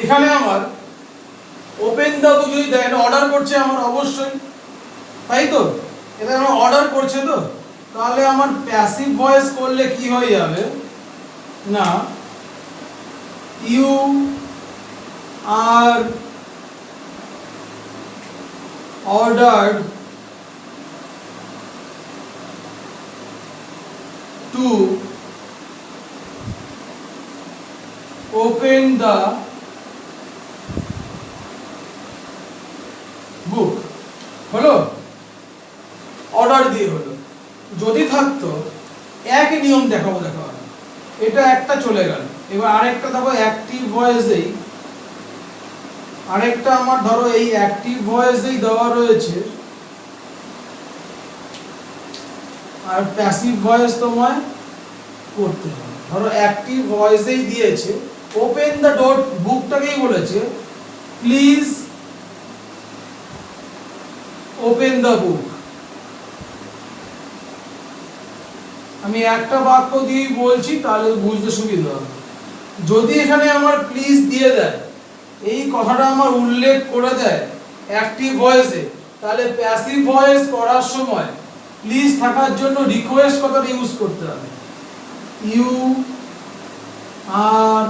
এখানে আমার ওপেন দা বুক যদি দেয়, এটা অর্ডার করছে আমার অবশ্যই, তাই তো? এটা আমার অর্ডার করছে তো, তাহলে আমার প্যাসিভ ভয়েস করলে কি হয়ে যাবে না, you are ordered to open the book. হলো, অর্ডার দিয়ে হলো। যদি থাকতো একই নিয়ম দেখাবো, এটা একটা চলে গেল। এবার আরেকটা দেখো অ্যাক্টিভ ভয়েসেই, আরেকটা আমার ধরো এই অ্যাক্টিভ ভয়েসেই দেওয়া রয়েছে, আর প্যাসিভ ভয়েস তোমায় করতে হবে। ধরো অ্যাক্টিভ ভয়েসেই দিয়েছে ওপেন দ্য ডোর, বুকটাকেই বলেছে প্লিজ ওপেন দ্য বুক। আমি একটা বাক্য দিয়েই বলছি, তাহলে বুঝতে সুবিধা হবে। যদি এখানে আমার প্লিজ দিয়ে দেয়, এই কথাটা আমার উল্লেখ করে দেয় অ্যাক্টিভ ভয়েসে, তাহলে প্যাসিভ ভয়েস করার সময় প্লিজ থাকার জন্য রিকোয়েস্ট কথাটা ইউজ করতে হবে। You are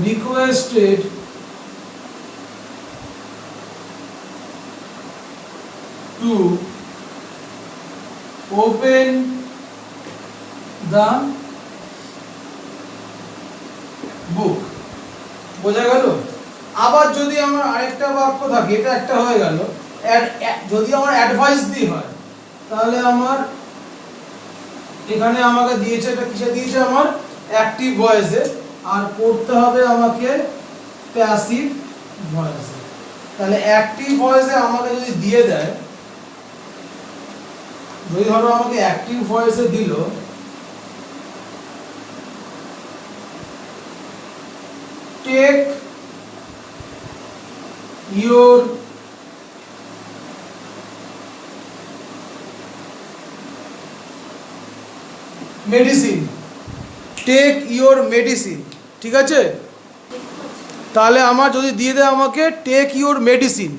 requested to open the book. বোঝা গেল? আবার যদি আমার আরেকটা বাক্য থাকে, এটা একটা হয়ে গেল, যদি আমার অ্যাডভাইস দিয়ে হয়, তাহলে আমার এখানে আমাকে দিয়েছে, এটা কিসে দিয়েছে, আমার অ্যাক্টিভ ভয়েসে, আর পড়তে হবে আমাকে প্যাসিভ ভয়েসে। তাহলে অ্যাক্টিভ ভয়েসে আমাকে যদি দিয়ে দেয়, যদি ধরো আমাকে অ্যাক্টিভ ভয়েসে দিল take your medicine, take your medicine, ঠিক আছে? তাহলে আমার যদি দিয়ে দেয় আমাকে টেক ইউর মেডিসিন,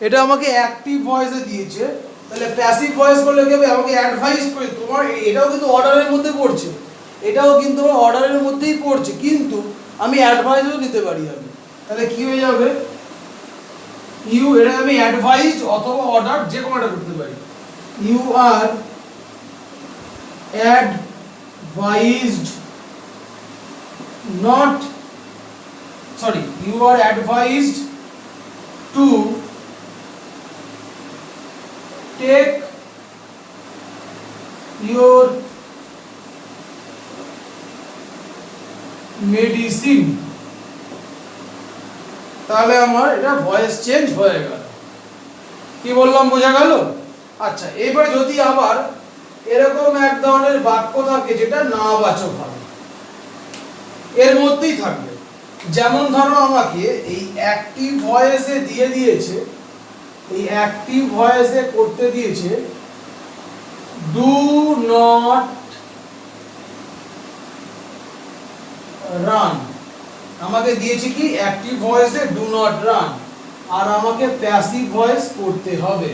এটা আমাকে অ্যাক্টিভ ভয়েসে দিয়েছে। তাহলে প্যাসিভ ভয়েস করলে কি হবে, আমাকে অ্যাডভাইস করে, তোমার এটাও কিন্তু অর্ডারের মধ্যে পড়ছে, এটাও কিন্তু অর্ডারের মধ্যেই পড়ছে, কিন্তু আমি অ্যাডভাইসও দিতে পারি আমি। তাহলে কি হয়ে যাবে, ইউ, এটা আমি অ্যাডভাইসড অথবা অর্ডার যে কোনোটা করতে পারি। You are advised not, sorry, you are advised to take your medicine। তাহলে আমার এটা ভয়েস চেঞ্জ হয়ে গেল। কি বললাম, বোঝা গেল? আচ্ছা, এবার যদি আবার এরকম এক ধরনের বাক্য থাকে যেটা নাবাচক হবে, এর মধ্যেই থাকবে, যেমন ধরো আমাকে এই অ্যাক্টিভ ভয়েসে দিয়ে দিয়েছে, এই অ্যাক্টিভ ভয়েসে করতে দিয়েছে ডু নট রান, আমাকে দিয়েছে কি অ্যাক্টিভ ভয়েসে ডু নট রান, আর আমাকে প্যাসিভ ভয়েস করতে হবে।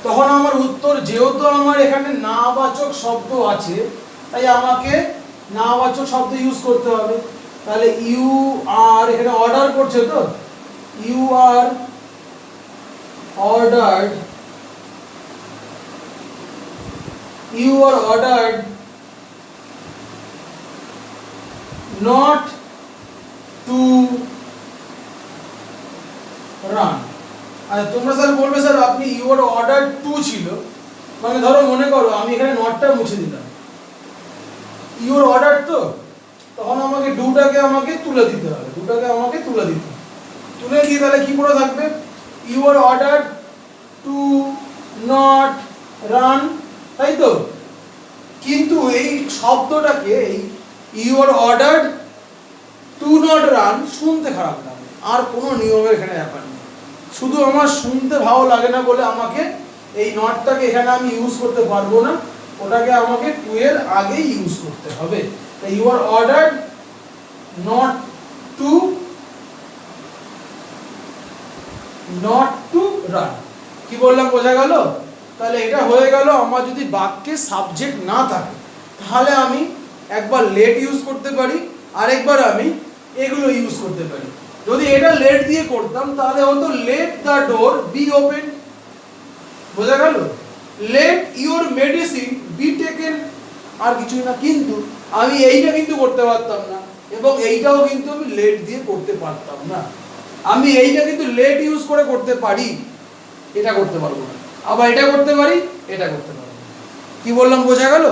তখন আমার উত্তর, যেহেতু আমার এখানে নাবাচক শব্দ আছে, তাই আমাকে নাবাচক শব্দ ইউজ করতে হবে। তাহলে ইউ আর, এখানে অর্ডার করছে তো, you are ordered, you are ordered not to run. আর তোমরা স্যার বলবে স্যার আপনি ইউর অর্ডার টু ছিল, মানে ধরো মনে করো আমি এখানে নটটা মুছে দিলাম, ইউর অর্ডার তো, তখন আমাকে ডুটাকে আমাকে তুলে দিতে হবে, ডুটাকে আমাকে তুলে দিতে হবে, তুলে দিয়ে তাহলে কি পড়ে থাকবে, your order to not run, তাই তো? কিন্তু এই শব্দটাকে, এই your order to not run শুনতে খারাপ লাগে, আর কোনো নিয়মের এখানে ব্যাপার নেই, শুধু আমার শুনতে ভালো লাগে না বলে আমাকে এই নটটাকে এখানে আমি ইউজ করতে পারবো না, ওটাকে আমাকে টু এর আগেই ইউজ করতে হবে। তাই you are ordered not to not to run. কি বললাম বোঝা গেল? তাহলে এটা হয়ে গেল আমার যদি বাক্যে সাবজেক্ট না থাকে তাহলে আমি একবার লেট ইউজ করতে পারি, আরেকবার আমি এগুলো ইউজ করতে পারি। যদি এটা লেট দিয়ে করতাম তাহলে হতো let the door be open. বোঝা গেল? Let your medicine be taken, আর কিছুই না। কিন্তু আমি এইটা কিন্তু করতে পারতাম না, এবং এইটাও কিন্তু আমি লেট দিয়ে করতে পারতাম না। আমি এইটা কিন্তু লেট ইউজ করে করতে পারি, এটা করতে পারবো না। আবার এটা করতে পারি, এটা করতে পারবো না। কি বললাম বোঝা গেল?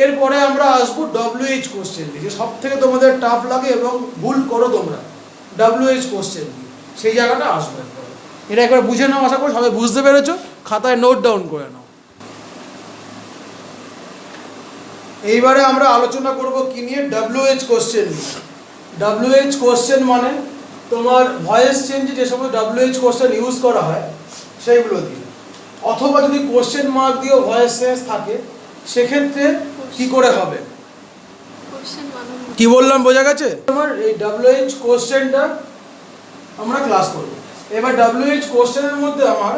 এরপরে আমরা আসবো WH কোশ্চেন দিয়ে, সব থেকে তোমাদের টাফ লাগে এবং ভুল করো তোমরা WH কোশ্চেন দিয়ে, সেই জায়গাটা আসবে। এটা একবার বুঝে নাও, আশা করি সবাই বুঝতে পেরেছো। খাতায় নোট ডাউন করে নাও। এইবারে আমরা আলোচনা করব কি নিয়ে? WH কোশ্চেন নিয়ে। WH কোশ্চেন মানে তোমার ভয়েস চেঞ্জে যে সময় WH কোশ্চেন ইউজ করা হয় সেইগুলো দিয়ে, অথবা যদি কোশ্চেন মার্ক দিয়েও ভয়েস চেঞ্জ থাকে সেক্ষেত্রে কি করে হবে? কি বললাম বোঝা গেছে? তোমার এই WH কোশ্চেনটা আমরা ক্লাস করব। এবার WH কোশ্চেনের মধ্যে আমার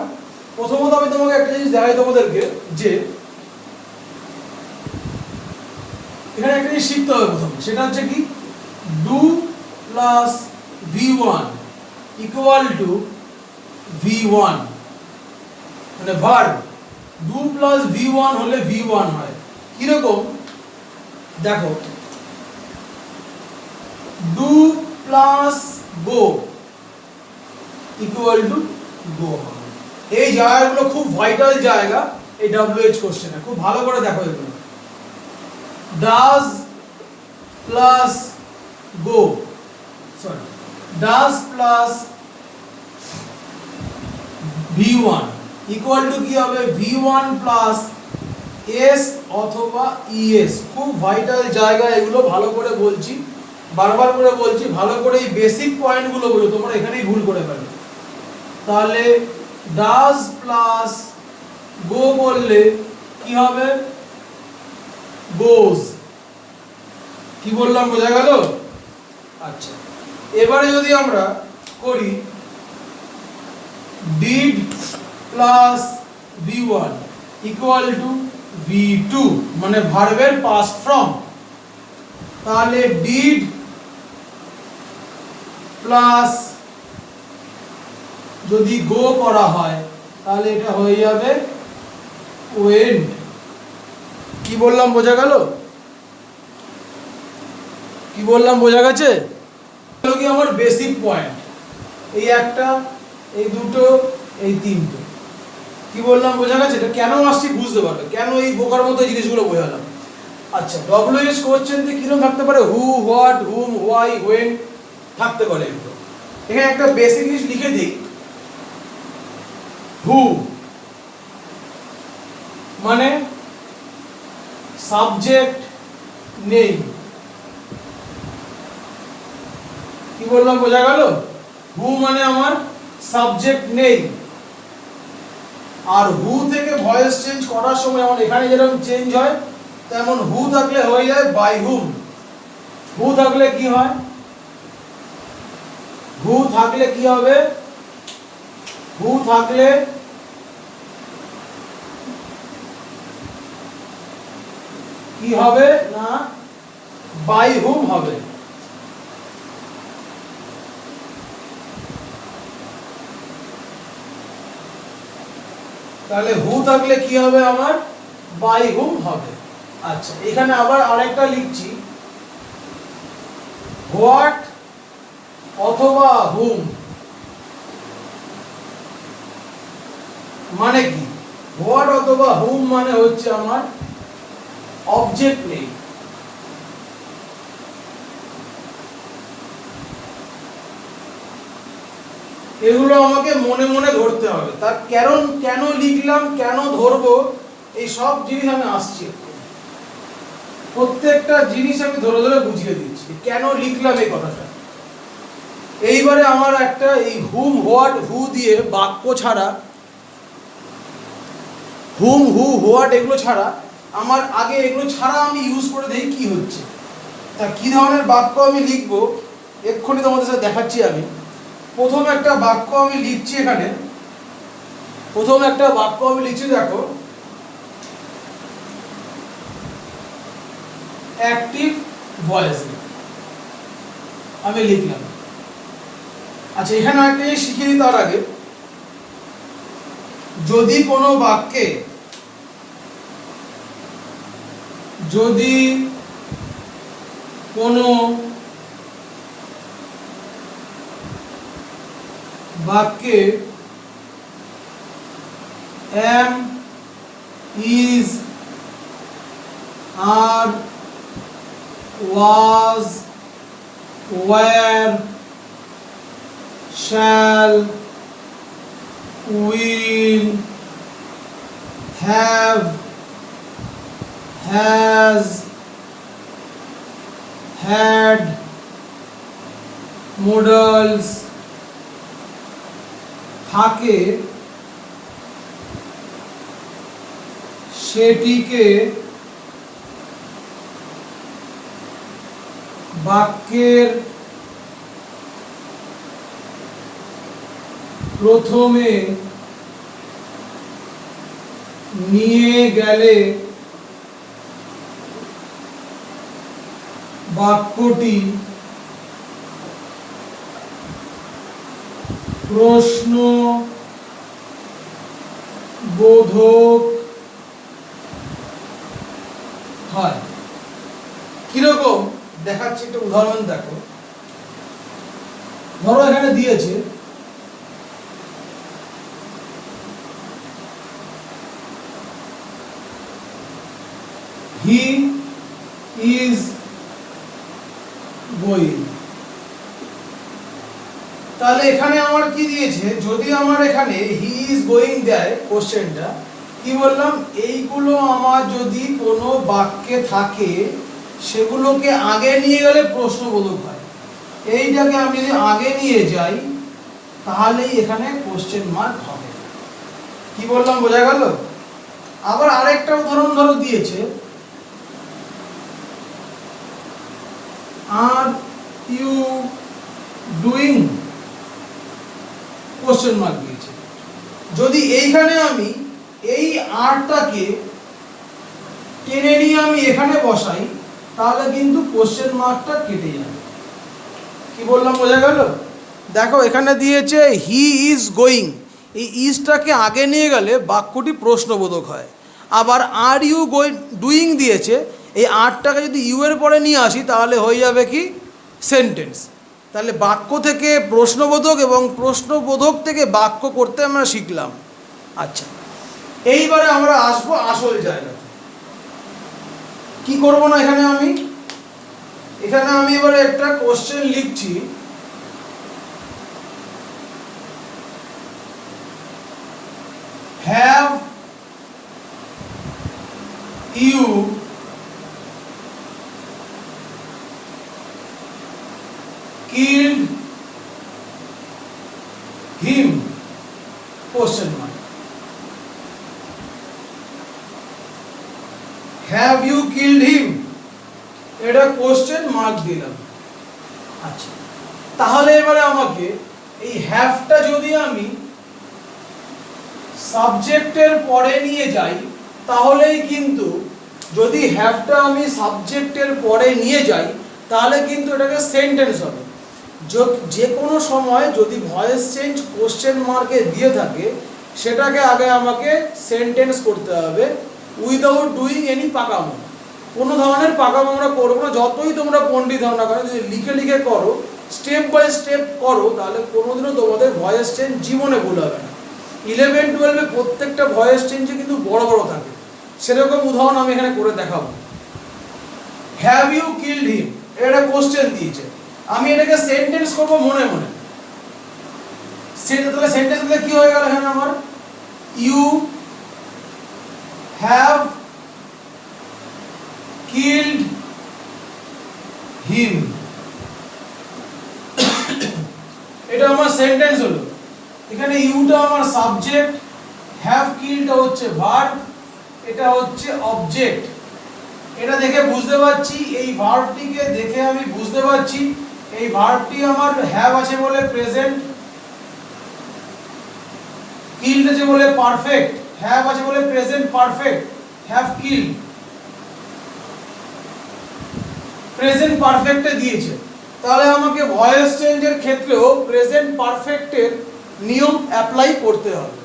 প্রথমত আমি তোমাকে একটা জিনিস দেখাই তোমাদেরকে, যে এখানে একটা জিনিস শিখতে হবে প্রথমে। সেটা হচ্ছে কি, do plus V1 equal to V1, মানে ভার্ব। ডু প্লাস V1 হলে V1 হয়। কিরকম দেখো, do plus go equal to go হবে। এই জায়গাগুলো খুব ভাইটাল জায়গা এই WH কোশ্চেনে, খুব ভালো করে দেখো এগুলো। Does plus go, sorry, does plus V1 equal two কি হবে? V1 প্লাস এস অথবা ES। খুব ভাইটাল জায়গা এগুলো, ভালো করে বলছি, বারবার করে বলছি, ভালো করে এই বেসিক পয়েন্টগুলো বলো, তোমরা এখানেই ভুল করে ফেলো। তাহলে ডাজ প্লাস গো বললে কি হবে? গোজ। কি বললাম বোঝা গেল? আচ্ছা, এবারে যদি আমরা করি did plus V1 equal two V2, মানে ভার্বের পাস্ট ফর্ম। তাহলে ডিড প্লাস যদি গো করা হয় তাহলে এটা হয়ে যাবে ওয়েন্ট। কি বললাম বোঝা গেল? কি বললাম বোঝা গেছে? এগুলো কি আমার বেসিক পয়েন্ট, এই একটা, এই দুটো, এই তিনটে। কি বললাম বোঝা গেছে? এটা কেন আসছি বুঝতে পারবে, কেন এই বোকার মতো জিনিসগুলো বোঝালাম। আচ্ছা, WH কোশ্চেনতে কিরকম থাকতে পারে? হু, হোয়াট, হুম, হোয়াই, হোয়েন থাকতে পারে এগুলো। এখানে একটা বেসিক জিনিস লিখে দিই। হু মানে সাবজেক্ট নেই। কি বললাম বোঝা গেল? হু মানে আমার সাবজেক্ট নেই। আর হু থেকে ভয়েস চেঞ্জ করার সময় যেমন এখানে যেরকম চেঞ্জ হয়, তেমন হু থাকলে হয়ে যায় বাই হুম। হু থাকলে কি হয়? হু থাকলে কি হবে? হু থাকলে কি হবে না, বাই হুম হবে। তাহলে হু থাকলে কি হবে আমার? বাই হুম হবে। আচ্ছা, এখানে আবার আরেকটা লিখছি, হোয়াট অথবা হুম মানে কি? হোয়াট অথবা হুম মানে হচ্ছে আমার অবজেক্ট নেই। এগুলো আমাকে মনে মনে ধরতে হবে। তার কারণ কেন লিখলাম, কেন ধরবো, এই সব জিনিস আমি আসছি, প্রত্যেকটা জিনিস আমি ধরে ধরে বুঝিয়ে দিচ্ছি কেন লিখলাম এই কথাটা। এইবারে আমার একটা এই হুম, হোয়াট, হু দিয়ে বাক্য ছাড়া, হুম, হু, হোয়াট এগুলো ছাড়া আমার আগে এগুলো ছাড়া আমি ইউজ করে দেখি কি হচ্ছে। তা কি ধরনের বাক্য আমি লিখবো এক্ষুনি তোমাদের সাথে দেখাচ্ছি আমি। প্রথম একটা বাক্য আমি লিখছি এখানে, প্রথম একটা বাক্য আমি লিখছি, দেখো অ্যাক্টিভ ভয়েস আমি লিখলাম। আচ্ছা, এখানে একটা জিনিস শিখিয়ে দিই তার আগে, যদি কোনো বাক্যে যদি কোনো বাক্যে am, is, are, was, were, shall, will, have, has, had, modals থাকে, সেটিকে বাক্যের প্রথমে নিয়ে গেলে বাক্যটি প্রশ্নবোধক হয়। কিরকম দেখাচ্ছি একটা উদাহরণ দেখো। ধরো এখানে দিয়েছে হি ইজ গোয়িং, তাহলে এখানে আমার কি দিয়েছে, যদি আমার এখানে হি ইজ গোয়িং দেয় কোশ্চেনটা, কি বললাম, এইগুলো আমার যদি কোনো বাক্যে থাকে সেগুলোকে আগে নিয়ে গেলে প্রশ্নবোধক হয়। এইটাকে আমি যদি আগে নিয়ে যাই তাহলেই এখানে কোশ্চেন মার্ক হবে। কি বললাম বোঝা গেল? আবার আরেকটা উদাহরণ ধরো দিয়েছে, are you doing, question mark দিয়েছে। যদি এইখানে আমি এই আরটাকে টেনে নিয়ে আমি এখানে বসাই তাহলে কিন্তু কোশ্চেন মার্কটা কেটে যাবে। কি বললাম বোঝা গেল? দেখো এখানে দিয়েছে হি ইজ গোয়িং, এই ইজটাকে আগে নিয়ে গেলে বাক্যটি প্রশ্নবোধক হয়। আবার আর ইউ গোয়িং ডুইং দিয়েছে, এই আরটাকে যদি ইউ এর পরে নিয়ে আসি তাহলে হয়ে যাবে কি সেন্টেন্স। তাহলে বাক্য থেকে প্রশ্নবোধক এবং প্রশ্নবোধক থেকে বাক্য করতে আমরা শিখলাম। আচ্ছা, এইবারে আমরা আসবো আসল জায়গাতে। কি করব না, এখানে আমি এবারে একটা কোশ্চেন লিখছি। Have you killed him, question mark. Have you killed him, এটা কোশ্চেন মার্ক দিলাম। আচ্ছা, তাহলে এবারে আমাকে এই হ্যাভটা যদি আমি সাবজেক্টের পরে নিয়ে যাই তাহলেই কিন্তু, যদি হ্যাভটা আমি সাবজেক্টের পরে নিয়ে যাই তাহলে কিন্তু এটাকে সেন্টেন্স হবে। যে কোনো সময় যদি ভয়েস চেঞ্জ কোশ্চেন মার্কে দিয়ে থাকে সেটাকে আগে আমাকে সেন্টেন্স করতে হবে উইদাউট ডুইং এনি পাকামো। কোনো ধরনের পাকামো আমরা করবো না। যতই তোমরা পণ্ডিত হও না কেন, যদি লিখে লিখে করো, স্টেপ বাই স্টেপ করো, তাহলে কোনোদিনও তোমাদের ভয়েস চেঞ্জ জীবনে ভুল হবে না। 11-12 প্রত্যেকটা ভয়েস চেঞ্জে কিন্তু বড় বড় থাকে। সেরকম উদাহরণ আমি এখানে করে দেখাবো। হ্যাভ ইউ কিলড হিম, এটা কোশ্চেন দিয়েছে, আমি এটাকে সেন্টেন্স করব মনে মনে। তাহলে সেন্টেন্স দিলে কি হয়ে গেল এখানে আমার, ইউ হ্যাভ কিলড হিম, এটা আমার সেন্টেন্স হলো। এখানে ইউটা আমার সাবজেক্ট, হ্যাভ কিলডটা হচ্ছে ভার্ব, এটা হচ্ছে অবজেক্ট। এটা দেখে বুঝতে পারছি, এই ভার্বটিকে দেখে আমি বুঝতে পারছি এই ভার্বটি আমার হ্যাভ আছে বলে প্রেজেন্ট, কিল্ড আছে বলে পারফেক্ট, হ্যাভ আছে বলে present perfect, have killed present পারফেক্টে দিয়েছে। তাহলে আমাকে ভয়েস চেঞ্জের ক্ষেত্রেও প্রেজেন্ট পারফেক্টের নিয়ম অ্যাপ্লাই করতে হবে।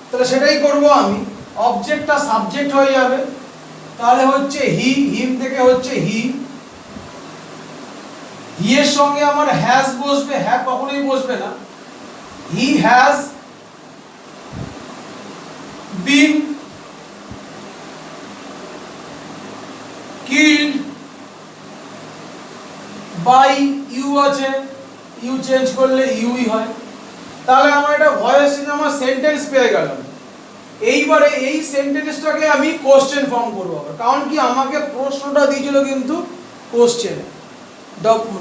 তাহলে সেটাই করব আমি। অবজেক্টটা সাবজেক্ট হয়ে যাবে, তাহলে হচ্ছে হি, হিম থেকে হচ্ছে হি, হি এর সঙ্গে আমার হ্যাজ বসবে, হ্যাভ কখনোই বসবে না। He has been killed by you আছে, ইউ চেঞ্জ করলে ইউই হয়। তাহলে আমার এটা ভয়েস চেঞ্জ, আমার সেন্টেন্স পেয়ে গেলাম। এইবারে এই সেন্টেন্সটাকে আমি কোশ্চেন ফর্ম করবো, কারণ কি আমাকে প্রশ্নটা দিয়েছিল কিন্তু কোশ্চেন,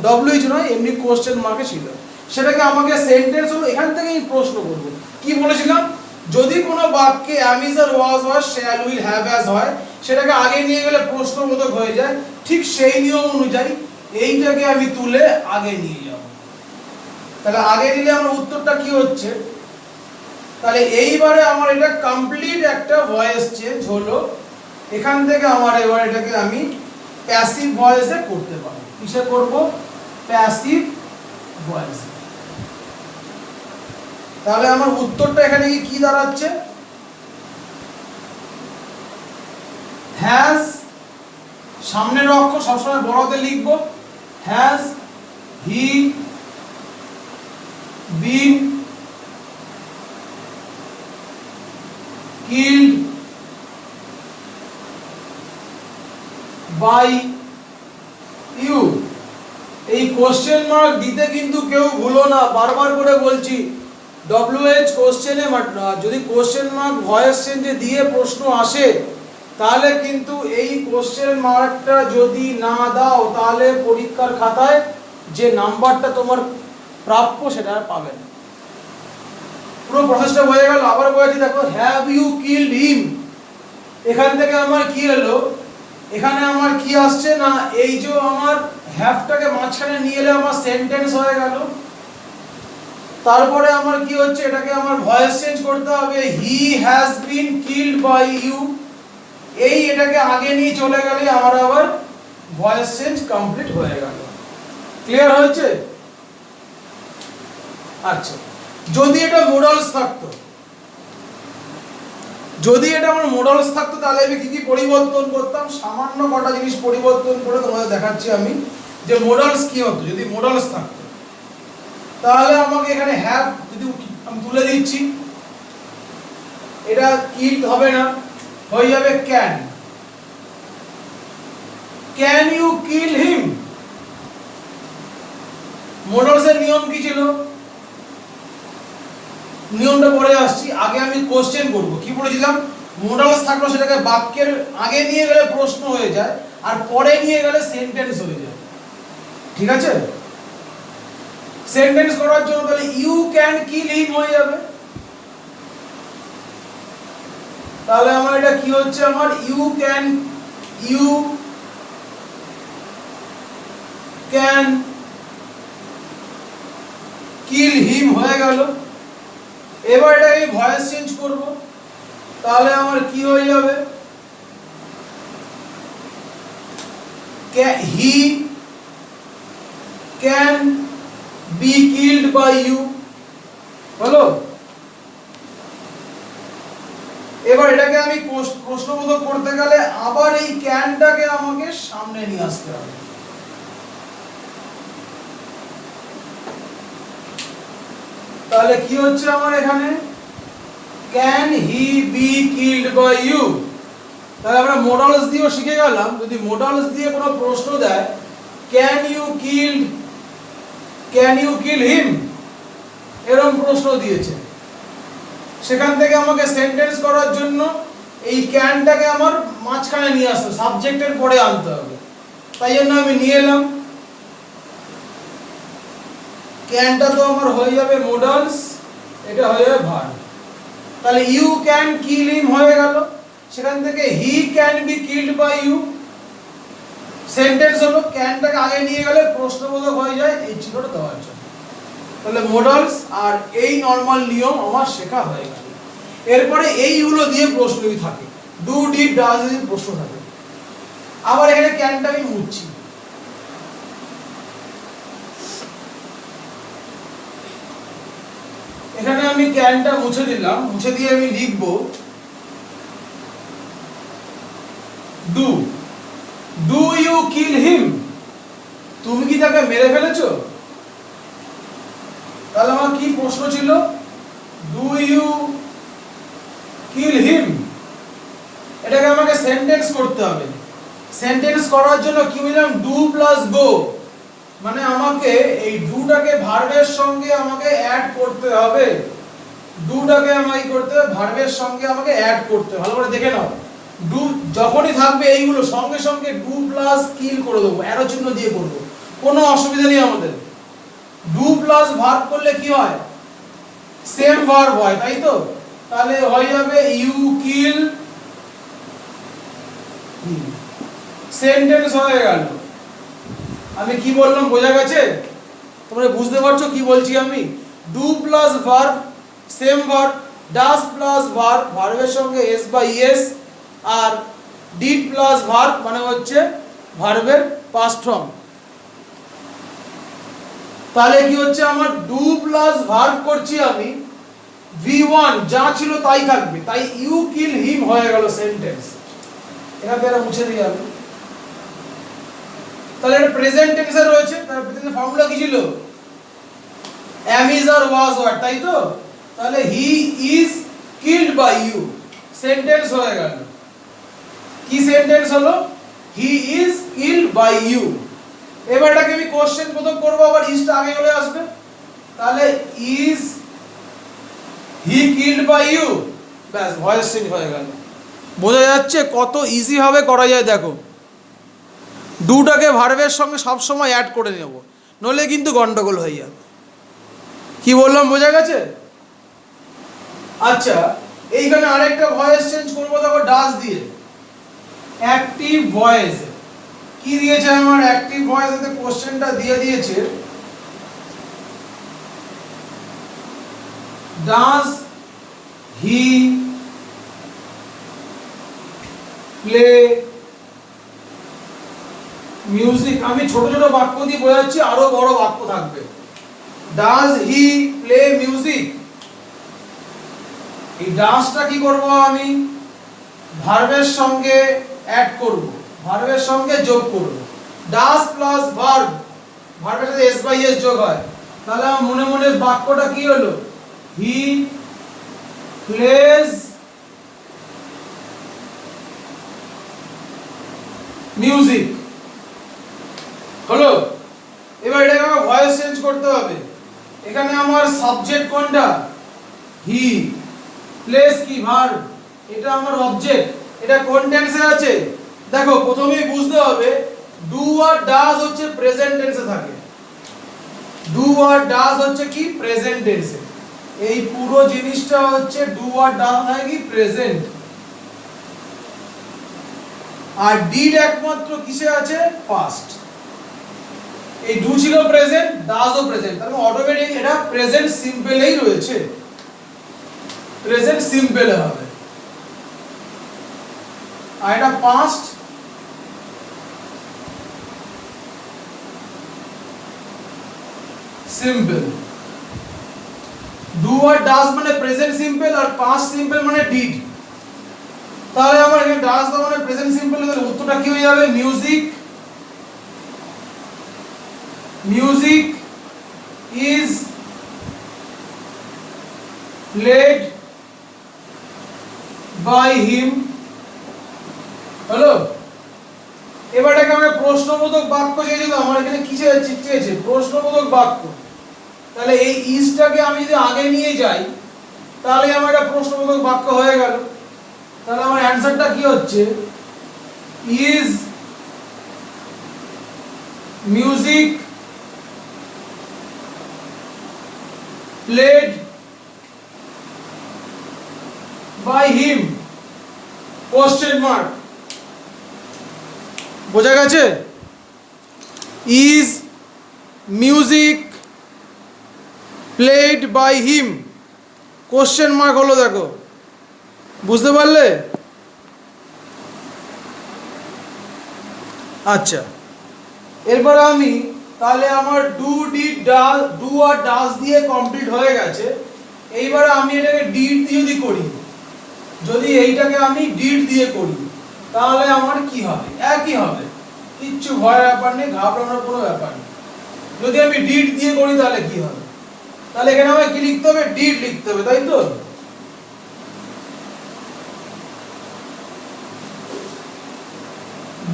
ডব্লিউএইচ নয়, এমনি কোশ্চেন মার্কে ছিল। সেটাকে আমাকে সেন্টেন্স হলো, এখান থেকে আমি প্রশ্ন করব। কি বলেছিলাম, যদি কোনো বাক্যে am is আর was হয়, shall will have as হয়, সেটাকে আগে নিয়ে গেলে প্রশ্নবোধক হয়ে যায়। ঠিক সেই নিয়ম অনুযায়ী এইটাকে আমি তুলে আগে নিয়ে যাব। তাহলে আগে নিলে আমার উত্তরটা কি হচ্ছে, তাহলে এইবারে আমার এটা কমপ্লিট একটা ভয়েস চেঞ্জ হলো। এখান থেকে আমার এবার এটাকে আমি প্যাসিভ ভয়েসে করতে পারবো। কিসে করব, প্যাসিভ ভয়েসে। তাহলে আমার উত্তরটা এখানে কি দাঁড়াচ্ছে, হ্যাজ, সামনের অক্ষর সবসময় বড়তে লিখব, has he been killed by you। এই কোশ্চেন মার্ক দিতে কিন্তু কেউ ভুলো না, বারবার করে বলছি। ডব্লিউএইচ কোশ্চেনে যদি কোশ্চেন মার্ক ভয়েস চেঞ্জে দিয়ে প্রশ্ন আসে, তাহলে কিন্তু এই কোশ্চেন মার্কটা যদি না দাও, তাহলে পরীক্ষার খাতায় যে নাম্বারটা তোমার প্রাপ্য সেটা আর পাবে না। পুরো প্রসেসটা হয়ে গেল। আবার বলেছি দেখো, হ্যাভ ইউ কিল্ড হিম, এখান থেকে আমার কি হলো, এখানে আমার কি আসছে না, এই যে আমার হ্যাভটাকে মাঝখানে নিয়ে এলে আমার সেন্টেন্স হয়ে গেল। তারপরে আমার কি হচ্ছে, এটাকে আমার ভয়েস চেঞ্জ করতে হবে, he has been killed by you. এই এটাকে আগে নিয়ে চলে গেলে আমার আবার ভয়েস চেঞ্জ কমপ্লিট হয়ে গেল। ক্লিয়ার হয়েছে? আচ্ছা, যদি এটা মোডালস থাকতো, যদি এটা আমার মোডালস থাকতো, তাহলে আমি কি কি পরিবর্তন করতাম, সামান্য কটা জিনিস পরিবর্তন করে তোমাদের দেখাচ্ছি আমি যে মোডালস কি হতো যদি মোডালস থাকতো। তাহলে আমাকে এখানে হ্যাভ যদি আমি তুলে দিচ্ছি, এটা কিল হবে না, হয়ে যাবে ক্যান। ক্যান ইউ কিল হিম। মোডালসের নিয়ম কি ছিল, নিয়মটা পরে আসছি, আগে আমি কোশ্চেন করব। কি বলেছিলাম, মোডালস থাকলে সেটাকে বাক্যের আগে নিয়ে গেলে প্রশ্ন হয়ে যায়, আর পরে নিয়ে গেলে সেন্টেন্স হয়ে যায়। ঠিক আছে? সেন্টেন্স করার জন্য তাহলে ইউ ক্যান কিল হিম হয়ে যাবে। তাহলে আমার এটা কি হচ্ছে, আমার ইউ ক্যান কিল হিম হয়ে গেল। এবার এটাকে ভয়েস চেঞ্জ করব, তাহলে আমার কি হয়ে যাবে, he can be killed by you হলো। এবার এটাকে আমি প্রশ্নবোধক করতে গেলে আবার এই ক্যানটাকে আমাকে সামনে নিয়ে আসতে হবে। তাহলে কি হচ্ছে আমার এখানে, can he be killed by you. তাহলে আমরা মোডালস দিয়েও শিখে গেলাম, যদি মোডালস দিয়ে কোনো প্রশ্ন দেয়, ক্যান ইউ কিল হিম, এরকম প্রশ্ন দিয়েছে, সেখান থেকে আমাকে সেন্টেন্স করার জন্য এই ক্যানটাকে আমার মাঝখানে নিয়ে আসতে হবে, সাবজেক্টের পরে আনতে হবে। তাই জন্য আমি নিয়ে এলাম, ক্যানটা তো আমার হয়ে যাবে মোডালস, এটা হয়ে যাবে ভার্ব। তাহলে ইউ ক্যান কিল হিম হয়ে গেল, সেখান থেকে he can be killed by you, sentence হলো, ক্যানটাকে আগে আগে নিয়ে গেলে প্রশ্নবোধক হয়ে যায় এই চিহ্নটা দেওয়ার জন্য। তাহলে মডালস আর এই নর্মাল নিয়ম আমার শেখা হয়ে গেল। এরপরে এইগুলো দিয়ে প্রশ্নই থাকে, ডু ডিড ডাজ দিয়ে প্রশ্ন থাকে। আবার এখানে ক্যানটা আমি মুছছি। এখানে আমি ক্যানটা মুছে দিলাম, মুছে দিয়ে আমি লিখব ডু ডু ইউ কিল হিম, তুমি কি তাকে মেরে ফেলেছো? তাহলে আমার কি প্রশ্ন ছিল, ডু ইউ কিল হিম, এটাকে আমাকে সেন্টেন্স করতে হবে। সেন্টেন্স করার জন্য কি বললাম, ডু প্লাস গো, মানে আমাকে এই ডুটাকে ভার্বের সঙ্গে আমাকে অ্যাড করতে হবে। ডুটাকে আমাকে করতে হবে ভার্বের সঙ্গে আমাকে অ্যাড করতে হবে। ভালো করে দেখে নাও, ডু যখনই থাকবে এইগুলো সঙ্গে সঙ্গে ডু প্লাস কিল করে দেবো, অ্যারো চিহ্ন দিয়ে করবো, কোনো অসুবিধা নেই আমাদের। ডু প্লাস ভার্ব করলে কি হয়, সেম ভার্ব হয়, তাই তো? তাহলে হয়ে যাবে ইউ কিল, সেন্টেন্স হয়ে গেল। আমি কি বললাম বোঝা গেছে? তোমরা বুঝতে পারছো কি বলছি আমি? Do plus verb same verb, does plus verb ভার্বের সঙ্গে এস বা ইএস, আর ডিড প্লাস ভার্ব মানে হচ্ছে ভার্বের পাস্ট ফর্ম। তাহলে কি হচ্ছে, আমার ডু প্লাস ভার্ব করছি আমি, V1 যা ছিল তাই থাকবে, তাই ইউ কিল হিম হয়ে গেল সেন্টেন্স। এখান থেকে মুছে দিই আমি। তাহলে এটা প্রেজেন্ট টেন্সে রয়েছে, তার প্রেজেন্ট ফর্মুলা কি ছিল, am is or was what, তাই তো? তাহলে he is killed by you, sentence হয়ে গেল। কি সেন্টেন্স হলো, he is killed by you। এবার এটাকে আমি কোশ্চেন প্রথম করব, আবার ইজটা আগে চলে আসবে। তাহলে is he killed by you, ব্যাস ভয়েস চেঞ্জ হয়ে গেল। বোঝা যাচ্ছে কত ইজি ভাবে করা যায়। দেখো, ডুটাকে ভার্বের সঙ্গে সব সময় অ্যাড করে নেব, নলে কিন্তু গন্ডগোল হয়ে যাবে। কি বললাম বোঝা গেছে? আচ্ছা, এইখানে আরেকটা ভয়েস চেঞ্জ করবো, দেখো ডাজ দিয়ে অ্যাক্টিভ ভয়েস। কি দিয়েছে আমার অ্যাক্টিভ ভয়েসে, কোশ্চেনটা দিয়ে দিয়েছে, ডাজ হি প্লে মিউজিক। আমি ছোট ছোট বাক্য দিয়ে বোঝাচ্ছি, আরো বড় বাক্য থাকবে। ডাজ হি প্লে মিউজিক, এই ডাজটা কি করব আমি, ভার্বের সঙ্গে অ্যাড করব, ভার্বের সঙ্গে যোগ করব। ডাজ প্লাস ভার্ব, ভার্বের সাথে এস বাই এস যোগ হয়। তাহলে আমার মনে মনে বাক্যটা কি হলো, হি প্লেজ মিউজিক হলো। এবার এটাকে আমার ভয়েস চেঞ্জ করতে হবে। এখানে আমার সাবজেক্ট কোনটা, হি, প্লেস কি ভার্ব, এটা আমার অবজেক্ট, এটা কোন টেন্সে আছে? দেখো প্রথমেই বুঝতে হবে, ডু আর ডাজ হচ্ছে প্রেজেন্ট টেন্সে থাকে। ডু আর ডাজ হচ্ছে কি প্রেজেন্ট টেন্সে, এই পুরো জিনিসটা হচ্ছে ডু আর ডাজ হয় কি প্রেজেন্ট। আর ডিড একমাত্র কিসে আছে, পাস্ট। এই ডু ছিল প্রেজেন্ট, ডাজও প্রেজেন্ট, তার মানে অটোমেটিক এটা প্রেজেন্ট সিম্পলেই রয়েছে, প্রেজেন্ট সিম্পলে হবে। আর এটা পাস্ট সিম্পল। ডু আর ডাজ মানে প্রেজেন্ট সিম্পল, আর পাস্ট সিম্পল মানে ডিড। তাহলে আমার এখানে ডাজ দা মানে প্রেজেন্ট সিম্পল, তাহলে উত্তরটা কি হয়ে যাবে, music, music is played by him হলো। এবার এটাকে আমরা প্রশ্নবোধক বাক্য চেয়েছি, তো আমার এখানে কি চেয়েছে, প্রশ্নবোধক বাক্য। তাহলে এই ইজটাকে আমি যদি আগে নিয়ে যাই, তাহলে আমার একটা প্রশ্নবোধক বাক্য হয়ে গেল। তাহলে আমার অ্যানসারটা কি হচ্ছে, is music played by him, question mark. বোঝা গেছে? Is music played by him, question mark হলো, দেখো বুঝতে পারলে? আচ্ছা, এরপরে আমি তাহলে আমার ডু ডিড ডাজ, ডু আর ডাজ দিয়ে কমপ্লিট হয়ে গেছে। এইবারে আমি এটাকে ডিড দিয়ে যদি করি, যদি এইটাকে আমি ডিড দিয়ে করি তাহলে আমার কি হবে? একই হবে, কিচ্ছু ভয়ের ব্যাপার নেই, ঘাবড়ানোর কোনো ব্যাপার নেই। যদি আমি ডিড দিয়ে করি তাহলে কি হবে? তাহলে এখানে আমাকে কি লিখতে হবে? ডিড লিখতে হবে, তাই তো?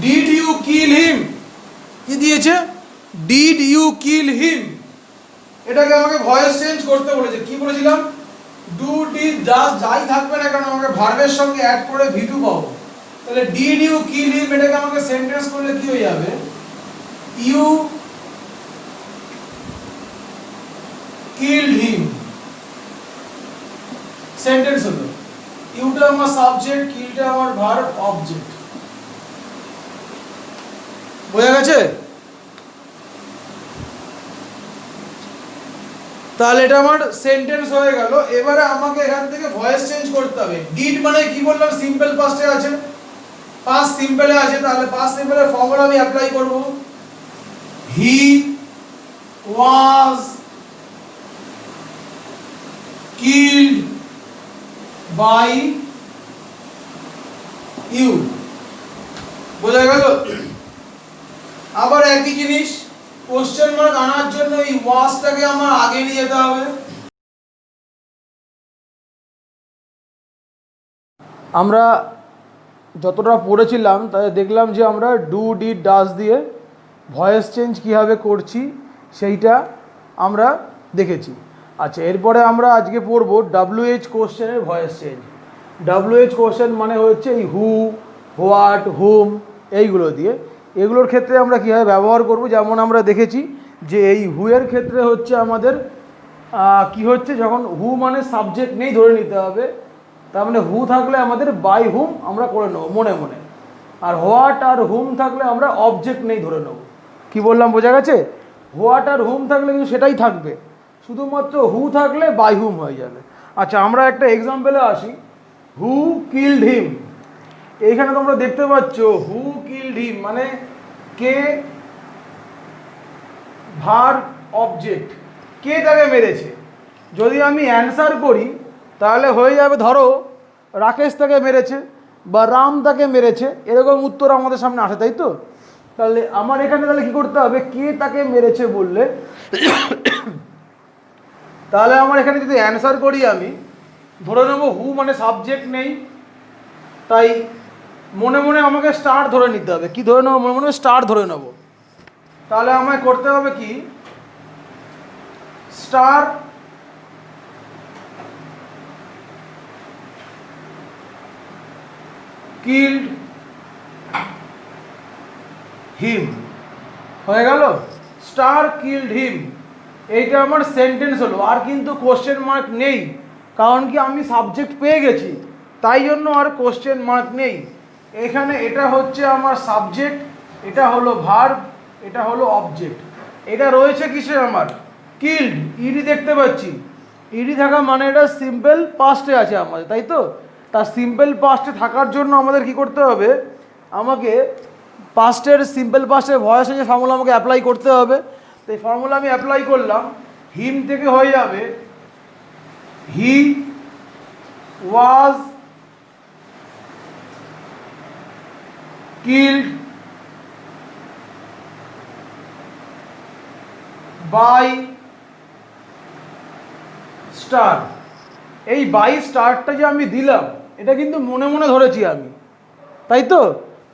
ডিড ইউ কিল হিম, কি দিয়েছে? ডিড ইউ কিল হিম। এটাকে আমাকে ভয়েস চেঞ্জ করতে বলেছে। কি বলেছিলাম? ডু ডিড ডাজ যাই থাকবে না কেন আমাকে ভার্বের সঙ্গে অ্যাড করে ভি2 পাবো। তাহলে ডিড ইউ কিল হিম এটাকে আমাকে সেন্টেন্স করলে কি হয়ে যাবে? ইউ কিলড হিম, সেন্টেন্স হলো। ইউটা আমার সাবজেক্ট, কিলটা আমার ভার্ব, অবজেক্ট। বোঝা গেছে? তাহলে এটা আমার সেন্টেন্স হয়ে গেল। এবারে আমাকে এখান থেকে ভয়েস চেঞ্জ করতে হবে। ডিড মানে কি বললাম? সিম্পল পাস্টে আছে, পাস্ট সিম্পলে আছে। তাহলে পাস্ট সিম্পলের ফর্মুলা আমি অ্যাপ্লাই করব। হি ওয়াজ কিলড বাই ইউ। বোঝা গেল? আবার একই জিনিস, কোশ্চেন মার্ক আনার জন্য এই ওয়াজটাকে আমার আগে নিয়ে যেতে হবে। আমরা যতটা পড়েছিলাম তাতে দেখলাম যে আমরা ডু ডিড ডাজ দিয়ে ভয়েস চেঞ্জ কীভাবে করছি সেইটা আমরা দেখেছি। আচ্ছা, এরপরে আমরা আজকে পড়ব WH কোশ্চেনের ভয়েস চেঞ্জ। WH কোশ্চেন মানে হচ্ছে এই হু, হোয়াট, হুম এইগুলো দিয়ে। এগুলোর ক্ষেত্রে আমরা কীভাবে ব্যবহার করব, যেমন আমরা দেখেছি যে এই হুয়ের ক্ষেত্রে হচ্ছে আমাদের কি হচ্ছে, যখন হু মানে সাবজেক্ট নেই ধরে নিতে হবে। তার মানে হু থাকলে আমাদের বাই হুম আমরা করে নেবো মনে মনে, আর হোয়াট আর হুম থাকলে আমরা অবজেক্ট নেই ধরে নেবো। কি বললাম বোঝা গেছে? হোয়াট আর হুম থাকলে কিন্তু সেটাই থাকবে, শুধুমাত্র হু থাকলে বাই হুম হয়ে যাবে। আচ্ছা, আমরা একটা এক্সাম্পলে আসি। হু কিলড হিম, এইখানে তোমরা দেখতে পাচ্ছ হু কিলড হিম মানে কে ভার্ব অবজেক্ট, কে তাকে মেরেছে। যদি আমি অ্যান্সার করি তাহলে হয়ে যাবে, ধরো রাকেশ তাকে মেরেছে বা রাম তাকে মেরেছে, এরকম উত্তর আমাদের সামনে আসে, তাই তো? তাহলে আমার এখানে তাহলে কি করতে হবে? কে তাকে মেরেছে বললে তাহলে আমার এখানে যদি অ্যান্সার করি আমি ধরে নেব হু মানে সাবজেক্ট নেই, তাই মনে মনে আমাকে স্টার ধরে নিতে হবে। কি ধরে নেবো? মনে মনে স্টার ধরে নেব। তাহলে আমায় করতে হবে কি? স্টার কিলড হিম, হয়ে গেল স্টার কিলড হিম। এইটা আমার সেন্টেন্স হলো, আর কিন্তু কোশ্চেন মার্ক নেই, কারণ কি আমি সাবজেক্ট পেয়ে গেছি, তাই জন্য আর কোশ্চেন মার্ক নেই এখানে। এটা হচ্ছে আমার সাবজেক্ট, এটা হলো ভার্ব, এটা হলো অবজেক্ট। এটা রয়েছে কিসে? আমার কিলড, ইডি দেখতে পাচ্ছি। ইডি থাকা মানে এটা সিম্পল পাস্টে আছে আমাদের, তাই তো? তার সিম্পল পাস্টে থাকার জন্য আমাদের কি করতে হবে? আমাকে পাস্টের সিম্পল পাস্টের ভয়েসে যে ফর্মুলা আমাকে অ্যাপ্লাই করতে হবে। তো এই ফর্মুলা আমি অ্যাপ্লাই করলাম। হিম থেকে হয়ে যাবে হি ওয়াজ কিলড বাই স্টার। এই বাই স্টারটা যে আমি দিলাম এটা কিন্তু মনে মনে ধরেছি আমি, তাই তো?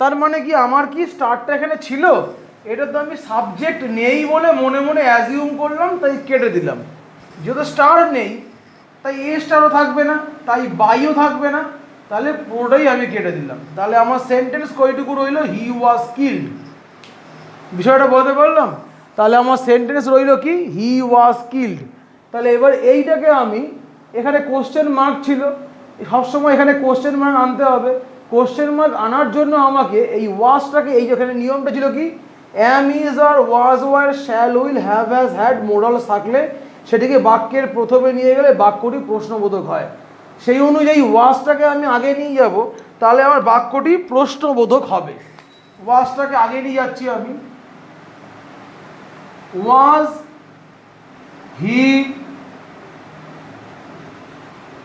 তার মানে কি আমার কি স্টারটা এখানে ছিল, এটা তো আমি সাবজেক্ট নেই বলে মনে মনে অ্যাজিউম করলাম, তাই কেটে দিলাম। যেহেতু স্টার নেই তাই এ স্টারও থাকবে না, তাই বাইও থাকবে না, তাহলে পুরোটাই আমি কেটে দিলাম। তাহলে আমার সেন্টেন্স কয়টুকু রইল? হি ওয়াজ কিলড। বিষয়টা বলতে পারলাম? তাহলে আমার সেন্টেন্স রইল কি? হি ওয়াজ কিলড। তাহলে এবার এইটাকে আমি, এখানে কোশ্চেন মার্ক ছিল, সবসময় এখানে কোশ্চেন মার্ক আনতে হবে। কোশ্চেন মার্ক আনার জন্য আমাকে এই ওয়াজটাকে, এই যেখানে নিয়মটা ছিল কি, am is are was were shall will have has had modals থাকলে সেটিকে বাক্যের প্রথমে নিয়ে গেলে বাক্যটি প্রশ্নবোধক হয়। সেই অনুযায়ী ওয়াজটাকে আমি আগে নিয়ে যাব, তাহলে আমার বাক্যটি প্রশ্নবোধক হবে। ওয়াজটাকে আগে নিয়ে যাচ্ছি আমি। Was he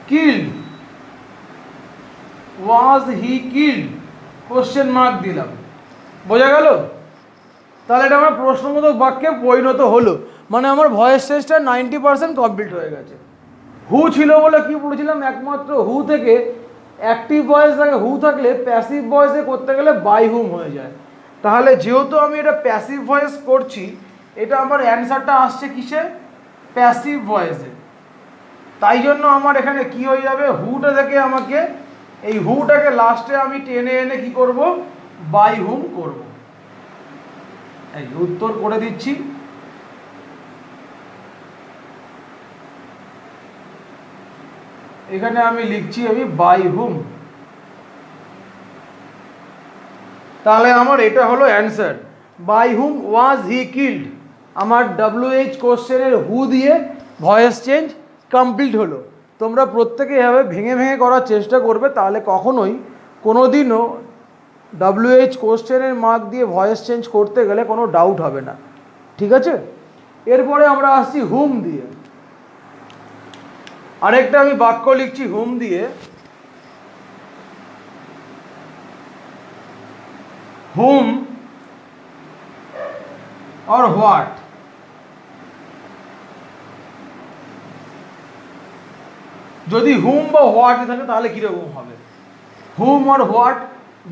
killed, was he killed, question mark দিলাম, বোঝা গেল? তাহলে এটা আমার প্রশ্নবোধক বাক্যে পরিণত হলো, মানে আমার ভয়েস টেস্টটা 90% কমপ্লিট হয়ে গেছে। হু ছিল বলে কি পড়েছিলাম, একমাত্র হু থেকে অ্যাক্টিভ ভয়েস থাকে, হু থাকলে প্যাসিভ ভয়েসে করতে গেলে বাই হুম হয়ে যায়। তাহলে যেহেতু আমি এটা প্যাসিভ ভয়েস করছি, এটা আমার অ্যান্সারটা আসছে কিসে, প্যাসিভ ভয়েসে। তাই জন্য আমার এখানে কি হয়ে যাবে, হুটা থেকে আমাকে এই হুটাকে লাস্টে আমি টেনে এনে কি করব, বাই হুম করব। এই উত্তর করে দিচ্ছি। এখানে আমি লিখছি আমি বাই হুম। তাহলে আমার এটা হলো answer, by whom was he killed. আমার WH কোশ্চেনের হু দিয়ে ভয়েস চেঞ্জ কমপ্লিট হলো। তোমরা প্রত্যেকে এভাবে ভেঙে ভেঙে করার চেষ্টা করবে, তাহলে কখনোই কোনো দিনও WH কোশ্চেনের মার্ক দিয়ে ভয়েস চেঞ্জ করতে গেলে কোনো ডাউট হবে না, ঠিক আছে? এরপরে আমরা আসছি হুম দিয়ে। আরেকটা আমি বাক্য লিখছি হুম দিয়ে। হুম or what, যদি হুম বা হোয়াট থাকে তাহলে কীরকম হবে? হুম আর হোয়াট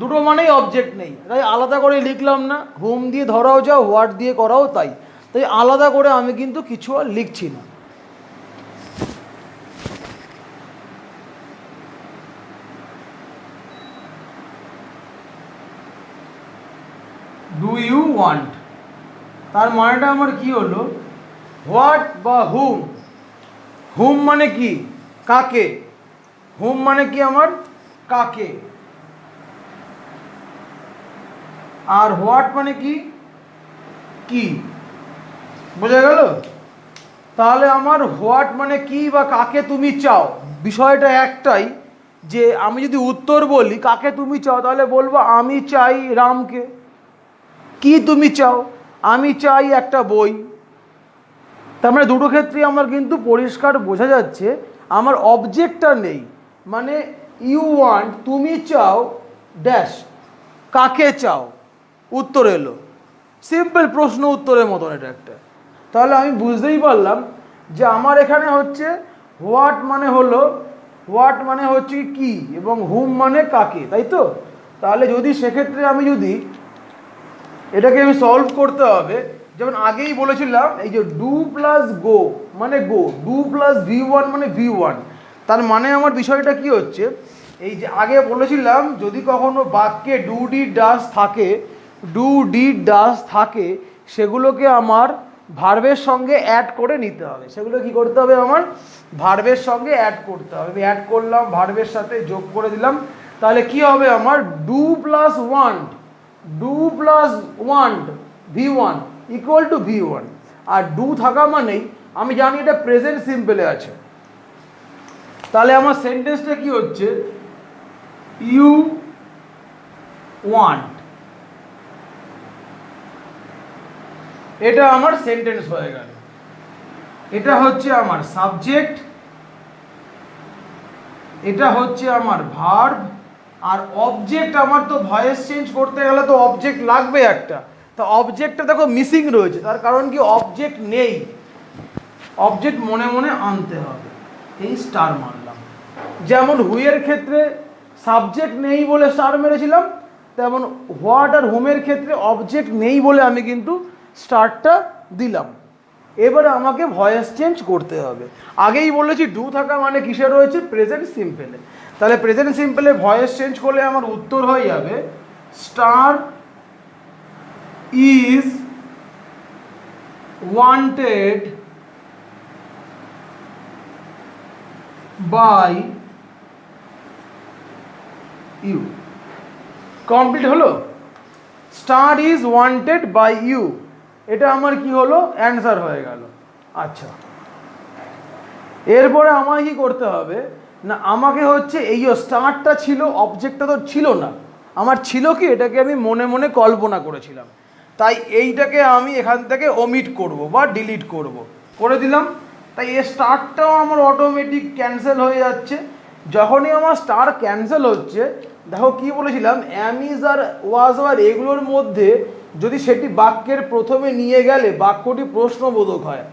দুটো মানেই অবজেক্ট নেই, তাই আলাদা করে লিখলাম না। হুম দিয়ে ধরাও যাও, হোয়াট দিয়ে করাও তাই, তাই আলাদা করে আমি কিন্তু কিছু আর লিখছি না। ডু ইউ ওয়ান্ট, তার মানেটা আমার কি হলো, হোয়াট বা হুম। হুম মানে কি, কাকে। হুম মানে কি আমার, কাকে। আর হোয়াট মানে কি, কি। বোঝা গেল? তাহলে আমার হোয়াট মানে কি বা কাকে তুমি চাও, বিষয়টা একটাই, যে আমি যদি উত্তর বলি কাকে তুমি চাও, তাহলে বলবো আমি চাই রামকে। কি তুমি চাও, আমি চাই একটা বই। তার মানে দুটো ক্ষেত্রে আমার কিন্তু পরিষ্কার বোঝা যাচ্ছে আমার অবজেক্টটা নেই। মানে ইউ ওয়ান্ট, তুমি চাও ড্যাশ, কাকে চাও, উত্তর এলো। সিম্পল প্রশ্ন উত্তরের মতন এটা একটা। তাহলে আমি বুঝতেই পারলাম যে আমার এখানে হচ্ছে হোয়াট মানে হচ্ছে কি, এবং হুম মানে কাকে, তাই তো? তাহলে যদি সেক্ষেত্রে আমি যদি এটাকে আমি সলভ করতে হবে, যেমন আগেই বলেছিলাম এই যে ডু প্লাস গো মানে গো, ডু প্লাস V1 মানে V1। তার মানে আমার বিষয়টা কি হচ্ছে, এই যে আগে বলেছিলাম যদি কখনো বাক্যে ডু ডিড ডাজ থাকে, ডু ডিড ডাজ থাকে, সেগুলোকে আমার ভার্বের সঙ্গে অ্যাড করে নিতে হবে। সেগুলো কি করতে হবে, আমার ভার্বের সঙ্গে অ্যাড করতে হবে। আমি অ্যাড করলাম, ভার্বের সাথে যোগ করে দিলাম, তাহলে কি হবে আমার, do plus want, do plus want V1 equal to V1। আর ডু থাকা মানেই আমি জানি এটা প্রেজেন্ট সিম্পলে আছে। তাহলে আমার সেন্টেন্সটা কি হচ্ছে, ইউ ওয়ান্ট, এটা আমার সেন্টেন্স হয়ে গেল। এটা হচ্ছে আমার সাবজেক্ট, এটা হচ্ছে আমার ভার্ব, আর অবজেক্ট আমার তো ভয়েস চেঞ্জ করতে গেলে তো অবজেক্ট লাগবে একটা। তা অবজেক্টটা দেখো মিসিং রয়েছে, তার কারণ কি অবজেক্ট নেই, অবজেক্ট মনে মনে আনতে হবে। এই স্টার মারলাম। যেমন হুইয়ের ক্ষেত্রে সাবজেক্ট নেই বলে স্টার মেরেছিলাম, তেমন হোয়াট আর হোমের ক্ষেত্রে অবজেক্ট নেই বলে আমি কিন্তু স্টারটা দিলাম। এবারে আমাকে ভয়েস চেঞ্জ করতে হবে। আগেই বলেছি ডু থাকা মানে কিসে রয়েছে, প্রেজেন্ট সিম্পলে। তাহলে প্রেজেন্ট সিম্পলে ভয়েস চেঞ্জ করলে আমার উত্তর হয়ে যাবে star is wanted by you. Complete হলো? Star is wanted by you, এটা আমার কি হলো, অ্যান্সার হয়ে গেল। আচ্ছা, এরপরে আমায় কি করতে হবে না, আমাকে হচ্ছে এই স্টারটা ছিল, অবজেক্টটা তো ছিল না, আমার ছিল কি, এটাকে আমি মনে মনে কল্পনা করেছিলাম, তাই এইটাকে আমি এখান থেকে ওমিট করব বা ডিলিট করব, করে দিলাম। তাই এই স্টারটাও আমার অটোমেটিক ক্যান্সেল হয়ে যাচ্ছে। যখনই আমার স্টার ক্যান্সেল হচ্ছে, দেখো কি বলেছিলাম, অ্যাম ইজ আর ওয়াজ আর এগুলোর মধ্যে যদি সেটি বাক্যের প্রথমে নিয়ে গেলে বাক্যটি প্রশ্নবোধক হয়,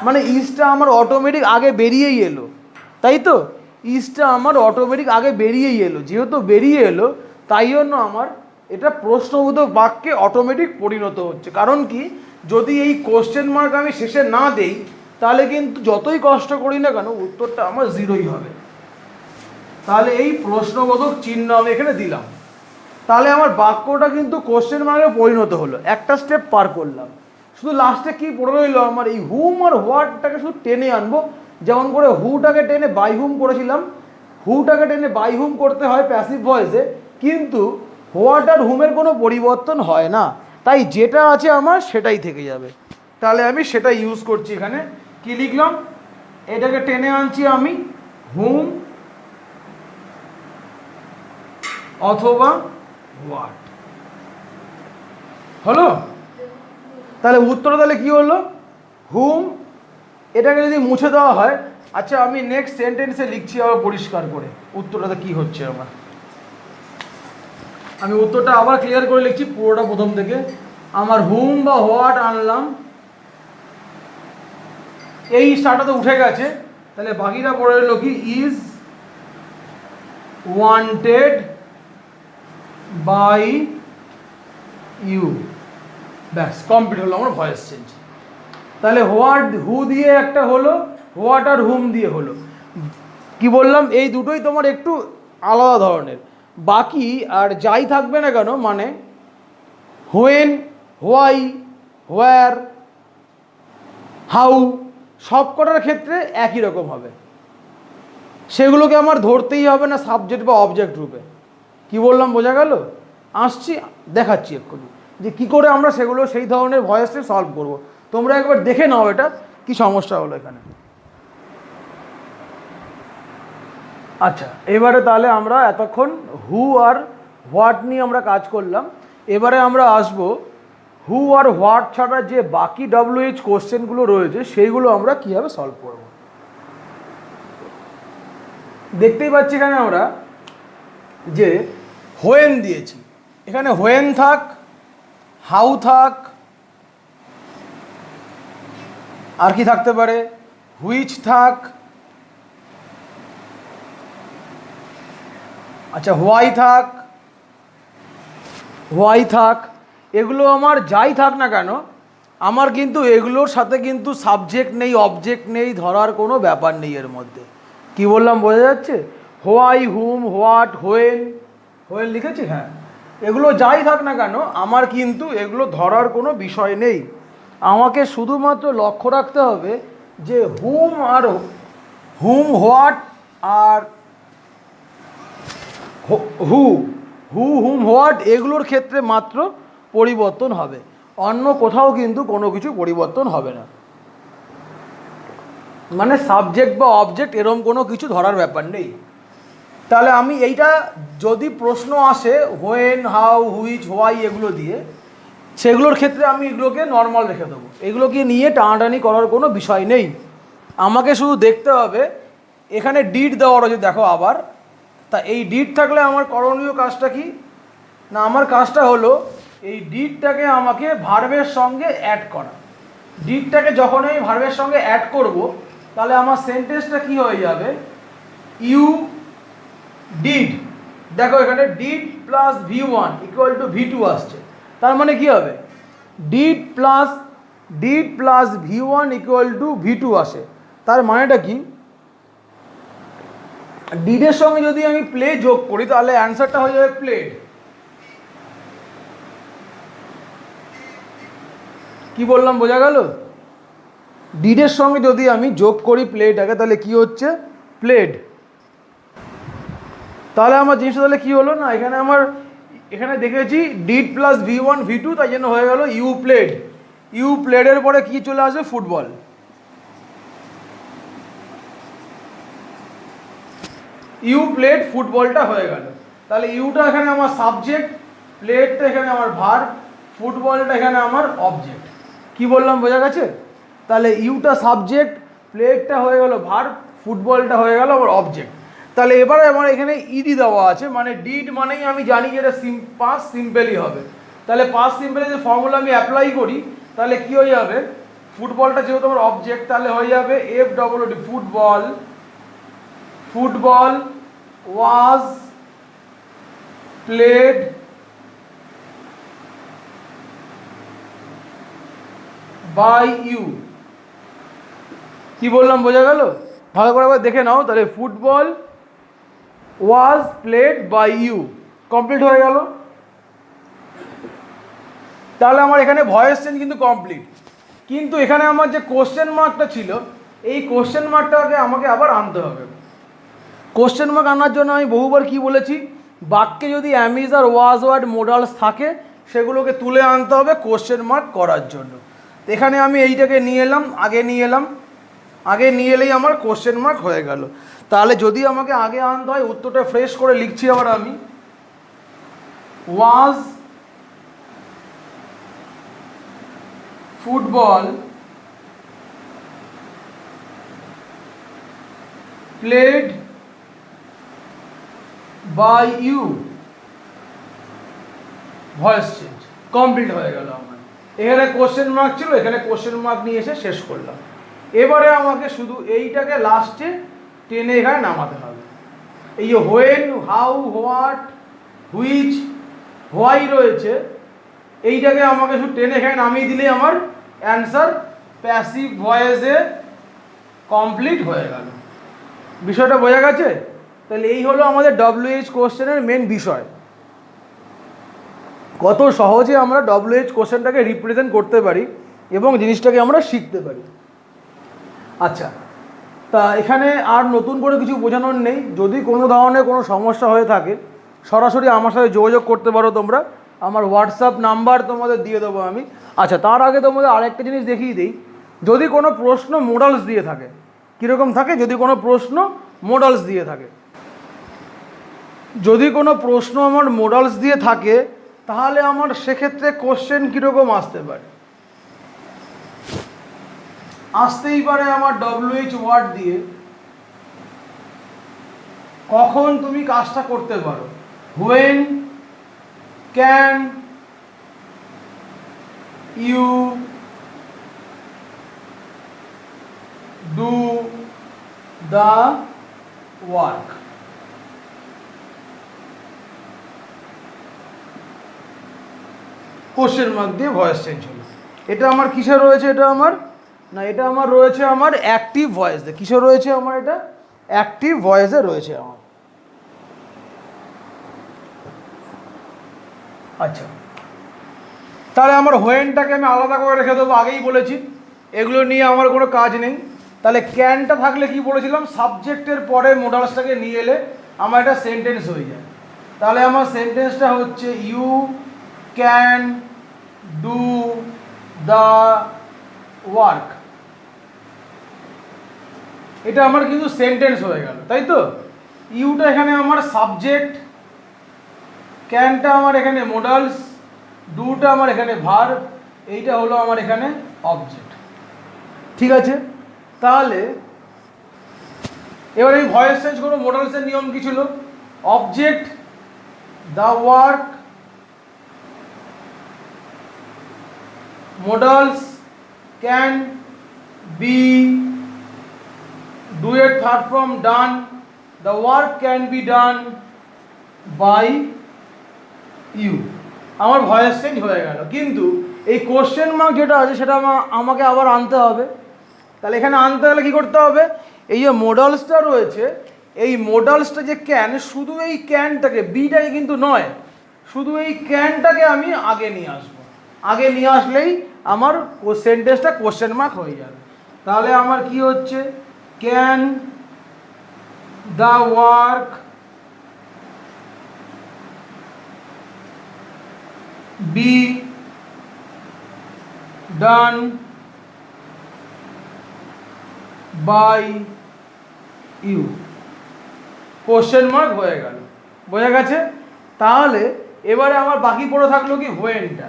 মানে ইজটা আমার অটোমেটিক আগে বেরিয়েই এলো, তাই তো, ইজটা আমার অটোমেটিক আগে বেরিয়েই এলো, যেহেতু বেরিয়ে এলো তাই জন্য আমার এটা প্রশ্নবোধক বাক্যে অটোমেটিক পরিণত হচ্ছে। কারণ কি, যদি এই কোশ্চেন মার্ক আমি শেষে না দেই তাহলে কিন্তু যতই কষ্ট করি না কেন উত্তরটা আমার জিরোই হবে। তাহলে এই প্রশ্নবোধক চিহ্ন আমি এখানে দিলাম, তাহলে আমার বাক্যটা কিন্তু কোশ্চেন মার্কে পরিণত হলো, একটা স্টেপ পার করলাম। শুধু লাস্টে কি পড়ে রইলো আমার, এই হুম আর হোয়াটটাকে শুধু টেনে আনবো, যেমন করে হুটাকে টেনে বাই হুম করেছিলাম, হুটাকে টেনে বাই হুম করতে হয় প্যাসিভ ভয়েসে, কিন্তু হোয়াট আর হুমের কোনো পরিবর্তন হয় না, তাই যেটা আছে আমার সেটাই থেকে যাবে। তাহলে আমি সেটা ইউজ করছি এখানে। কি লিখলাম, এটাকে টেনে আনছি আমি হুম অথবা হোয়াট, হলো। তাহলে উত্তর তাহলে কি হলো, হুম, এটাকে যদি মুছে দেওয়া হয়। আচ্ছা, আমি নেক্সট সেন্টেন্সে লিখছি আবার পরিষ্কার করে উত্তরটা কি হচ্ছে আমার। আমি উত্তরটা আবার ক্লিয়ার করে লিখছি পুরোটা প্রথম থেকে। আমার হুম বা হোয়াট আনলাম, এই স্টারটা তো উঠে গেছে, তাহলে বাকিটা পড়ে রইল কি, ইজ ওয়ান্টেড বাই ইউ, ব্যাস কমপ্লিট হলো আমার ভয়েস চেঞ্জ। তাহলে হোয়াট হু দিয়ে একটা হলো, হোয়াট আর হুম দিয়ে হলো। কি বললাম, এই দুটোই তোমার একটু আলাদা ধরনের, বাকি আর যাই থাকবে না কেন, মানে হোয়েন, হোয়াই, হোয়ার, হাউ, সব কটার ক্ষেত্রে একই রকম হবে, সেগুলোকে আমার ধরতেই হবে না সাবজেক্ট বা অবজেক্ট রূপে। কি বললাম বোঝা গেল? আসছি, দেখাচ্ছি এক্ষুনি যে কি করে আমরা সেগুলো সেই ধরনের ভয়েসে সলভ করব। তোমরা একবার দেখে নাও এটা কি সমস্যা হলো এখানে। আচ্ছা, এবারে তাহলে আমরা এতক্ষণ হু আর হোয়াট নিয়ে আমরা কাজ করলাম। এবারে আমরা আসব হু আর হোয়াট ছাড়া যে বাকি WH কোশ্চেনগুলো রয়েছে সেইগুলো আমরা কীভাবে সলভ করব। দেখতেই পাচ্ছি এখানে আমরা যে হোয়েন দিয়েছি, এখানে হোয়েন থাক, হাউ থাক, আর কি থাকতে পারে, হুইচ থাক, আচ্ছা হোয়াই থাক, হোয়াই থাক, এগুলো আমার যাই থাক না কেন, আমার কিন্তু এগুলোর সাথে কিন্তু সাবজেক্ট নেই, অবজেক্ট নেই, ধরার কোনো ব্যাপার নেই এর মধ্যে। কি বললাম বোঝা যাচ্ছে? Why, hmm, what, when, when লিখেছি, হ্যাঁ, এগুলো যাই থাক না কেন আমার কিন্তু এগুলো ধরার কোনো বিষয় নেই। আমাকে শুধুমাত্র লক্ষ্য রাখতে হবে যে হুম আর হুম, what are who, who, hmm, what এগুলোর ক্ষেত্রে মাত্র পরিবর্তন হবে, অন্য কোথাও কিন্তু কোনো কিছু পরিবর্তন হবে না। মানে সাবজেক্ট বা অবজেক্ট এরম কোনো কিছু ধরার ব্যাপার নেই। তাহলে আমি এইটা যদি প্রশ্ন আসে হোয়েন, হাউ, হুইচ, হোয়াই এগুলো দিয়ে, সেগুলোর ক্ষেত্রে আমি এগুলোকে নর্মাল রেখে দেবো, এগুলোকে নিয়ে টানাটানি করার কোনো বিষয় নেই। আমাকে শুধু দেখতে হবে এখানে ডিড দেওয়া রয়েছে, দেখো আবার, তা এই ডিড থাকলে আমার করণীয় কাজটা কি না, আমার কাজটা হলো এই ডিডটাকে আমাকে ভার্বের সঙ্গে অ্যাড করা। ডিডটাকে যখন আমি ভার্বের সঙ্গে অ্যাড করব তাহলে আমার সেন্টেন্সটা কি হয়ে যাবে, ইউ ডিড, দেখো এখানে did plus V1 equal two V2 আসছে, তার মানে কি হবে, did plus V1 equal two V2 আসে, তার মানেটা কি, ডিডের সঙ্গে যদি আমি প্লে যোগ করি তাহলে অ্যান্সারটা হয়ে যাবে প্লেড। কি বললাম বোঝা গেল? ডিডের সঙ্গে যদি আমি যোগ করি প্লেটাকে তাহলে কি হচ্ছে, প্লেড। তাহলে আমার জিনিসটা তাহলে কি হলো না, এখানে আমার এখানে দেখেছি ডিড প্লাস V1 V2, তাই জন্য হয়ে গেল ইউ প্লেড। ইউ প্লেডের পরে কি চলে আসবে? ফুটবল। ইউ প্লেড ফুটবলটা হয়ে গেল। তাহলে ইউটা এখানে আমার সাবজেক্ট, প্লেডটা এখানে আমার ভার্ব, ফুটবলটা এখানে আমার অবজেক্ট। কি বললাম, বোঝা গেছে? তাহলে ইউটা সাবজেক্ট, প্লেডটা হয়ে গেল ভার্ব, ফুটবলটা হয়ে গেল আমার অবজেক্ট। তাহলে এবারে আমার এখানে ইডি দেওয়া আছে, মানে ডিড মানেই আমি জানি যে এটা পাস্ট সিম্পলই হবে। তাহলে পাস্ট সিম্পলে যে ফর্মুলা আমি অ্যাপ্লাই করি, তাহলে কি হয়ে যাবে? ফুটবলটা যেহেতু আমার অবজেক্ট, তাহলে হয়ে যাবে FWD, football. Football was played by you। কি বললাম, বোঝা গেল? ভালো করে আবার দেখে নাও। তাহলে football was played by you, complete হয়ে গেল। তাহলে আমার এখানে ভয়েস চেঞ্জ কিন্তু কমপ্লিট। কিন্তু এখানে আমার যে কোশ্চেন মার্কটা ছিল, এই কোশ্চেন মার্কটাকে আমাকে আবার আনতে হবে। কোশ্চেন মার্ক আনার জন্য আমি বহুবার কি বলেছি, বাক্যে যদি am is are was were modals থাকে সেগুলোকে তুলে আনতে হবে কোশ্চেন মার্ক করার জন্য। এখানে আমি এইটাকে নিয়ে এলাম, আগে নিয়ে এলেই আমার কোশ্চেন মার্ক হয়ে গেল। তাহলে যদি আমাকে আগে আনতে হয়, উত্তরটা ফ্রেশ করে লিখছি আবার আমি। Was football played by you, voice change complete হয়ে গেল আমার। এখানে কোশ্চেন মার্ক ছিল, এখানে কোশ্চেন মার্ক নিয়ে এসে শেষ করলাম। এবারে আমাকে শুধু এইটাকে লাস্টে টেনে এখানে নামাতে হবে। এই যে when, how, what, which, why রয়েছে, এইটাকে আমাকে শুধু টেনে এখানে নামিয়ে দিলেই আমার অ্যান্সার প্যাসিভ ভয়েসে কমপ্লিট হয়ে গেল। বিষয়টা বোঝা গেছে? তাহলে এই হলো আমাদের WH কোশ্চেনের মেন বিষয়। কত সহজে আমরা WH কোশ্চেনটাকে রিপ্রেজেন্ট করতে পারি এবং জিনিসটাকে আমরা শিখতে পারি। আচ্ছা, তা এখানে আর নতুন করে কিছু বোঝানোর নেই। যদি কোনো ধরনের কোনো সমস্যা হয়ে থাকে, সরাসরি আমার সাথে যোগাযোগ করতে পারো তোমরা। আমার হোয়াটসঅ্যাপ নাম্বার তোমাদের দিয়ে দেবো আমি। আচ্ছা, তার আগে তোমাদের আরেকটা জিনিস দেখিয়ে দিই। যদি কোনো প্রশ্ন মোডালস দিয়ে থাকে, কীরকম থাকে? যদি কোনো প্রশ্ন মোডালস দিয়ে থাকে, যদি কোনো প্রশ্ন আমার মোডালস দিয়ে থাকে, তাহলে আমার সেক্ষেত্রে কোশ্চেন কীরকম আসতে পারে? আসতেই পারে আমার WH ওয়ার্ড দিয়ে। কখন তুমি কাজটা করতে পারো? When can you do the work? Question mark দিয়ে ভয়েস চেঞ্জ হলো। এটা আমার কিসে রয়েছে? এটা আমার রয়েছে আমার অ্যাক্টিভ ভয়েসে। কিসে রয়েছে আমার? এটা অ্যাক্টিভ ভয়েসে রয়েছে আমার। আচ্ছা, তাহলে আমার হোয়েনটাকে আমি আলাদা করে রেখে দেবো, আগেই বলেছি, এগুলো নিয়ে আমার কোনো কাজ নেই। তাহলে ক্যানটা থাকলে কি বলেছিলাম, সাবজেক্টের পরে মোডালসটাকে নিয়ে এলে আমার এটা সেন্টেন্স হয়ে যায়। তাহলে আমার সেন্টেন্সটা হচ্ছে you can do the work. এটা আমার কিন্তু সেন্টেন্স হয়ে গেল, তাই তো? ইউটা এখানে আমার সাবজেক্ট, ক্যানটা আমার এখানে মোডালস, ডুটা আমার এখানে ভার্ব, এইটা হলো আমার এখানে অবজেক্ট। ঠিক আছে? তাহলে এবার এই ভয়েস চেঞ্জ করবো। মোডালসের নিয়ম কি ছিল? Object, the work, modals can be do it third form done, the work can be done by you। আমার ভয়েস চেঞ্জ হয়ে গেল। কিন্তু এই কোশ্চেন মার্ক যেটা আছে সেটা আমাকে আবার আনতে হবে। তাহলে এখানে আনতে হলে কী করতে হবে? এই যে মোডালসটা রয়েছে, এই মোডালসটা যে ক্যান, শুধু এই ক্যানটাকে, বিটাকে কিন্তু নয়, শুধু এই ক্যানটাকে আমি আগে নিয়ে আসবো। আগে নিয়ে আসলেই আমার সেন্টেন্সটা কোশ্চেন মার্ক হয়ে যাবে। তাহলে আমার কি হচ্ছে? Can the work be done by you question mark হয়ে গেল। বোঝা গেছে? তাহলে এবারে আমার বাকি পড়ে থাকলো কি হোয়েনটা।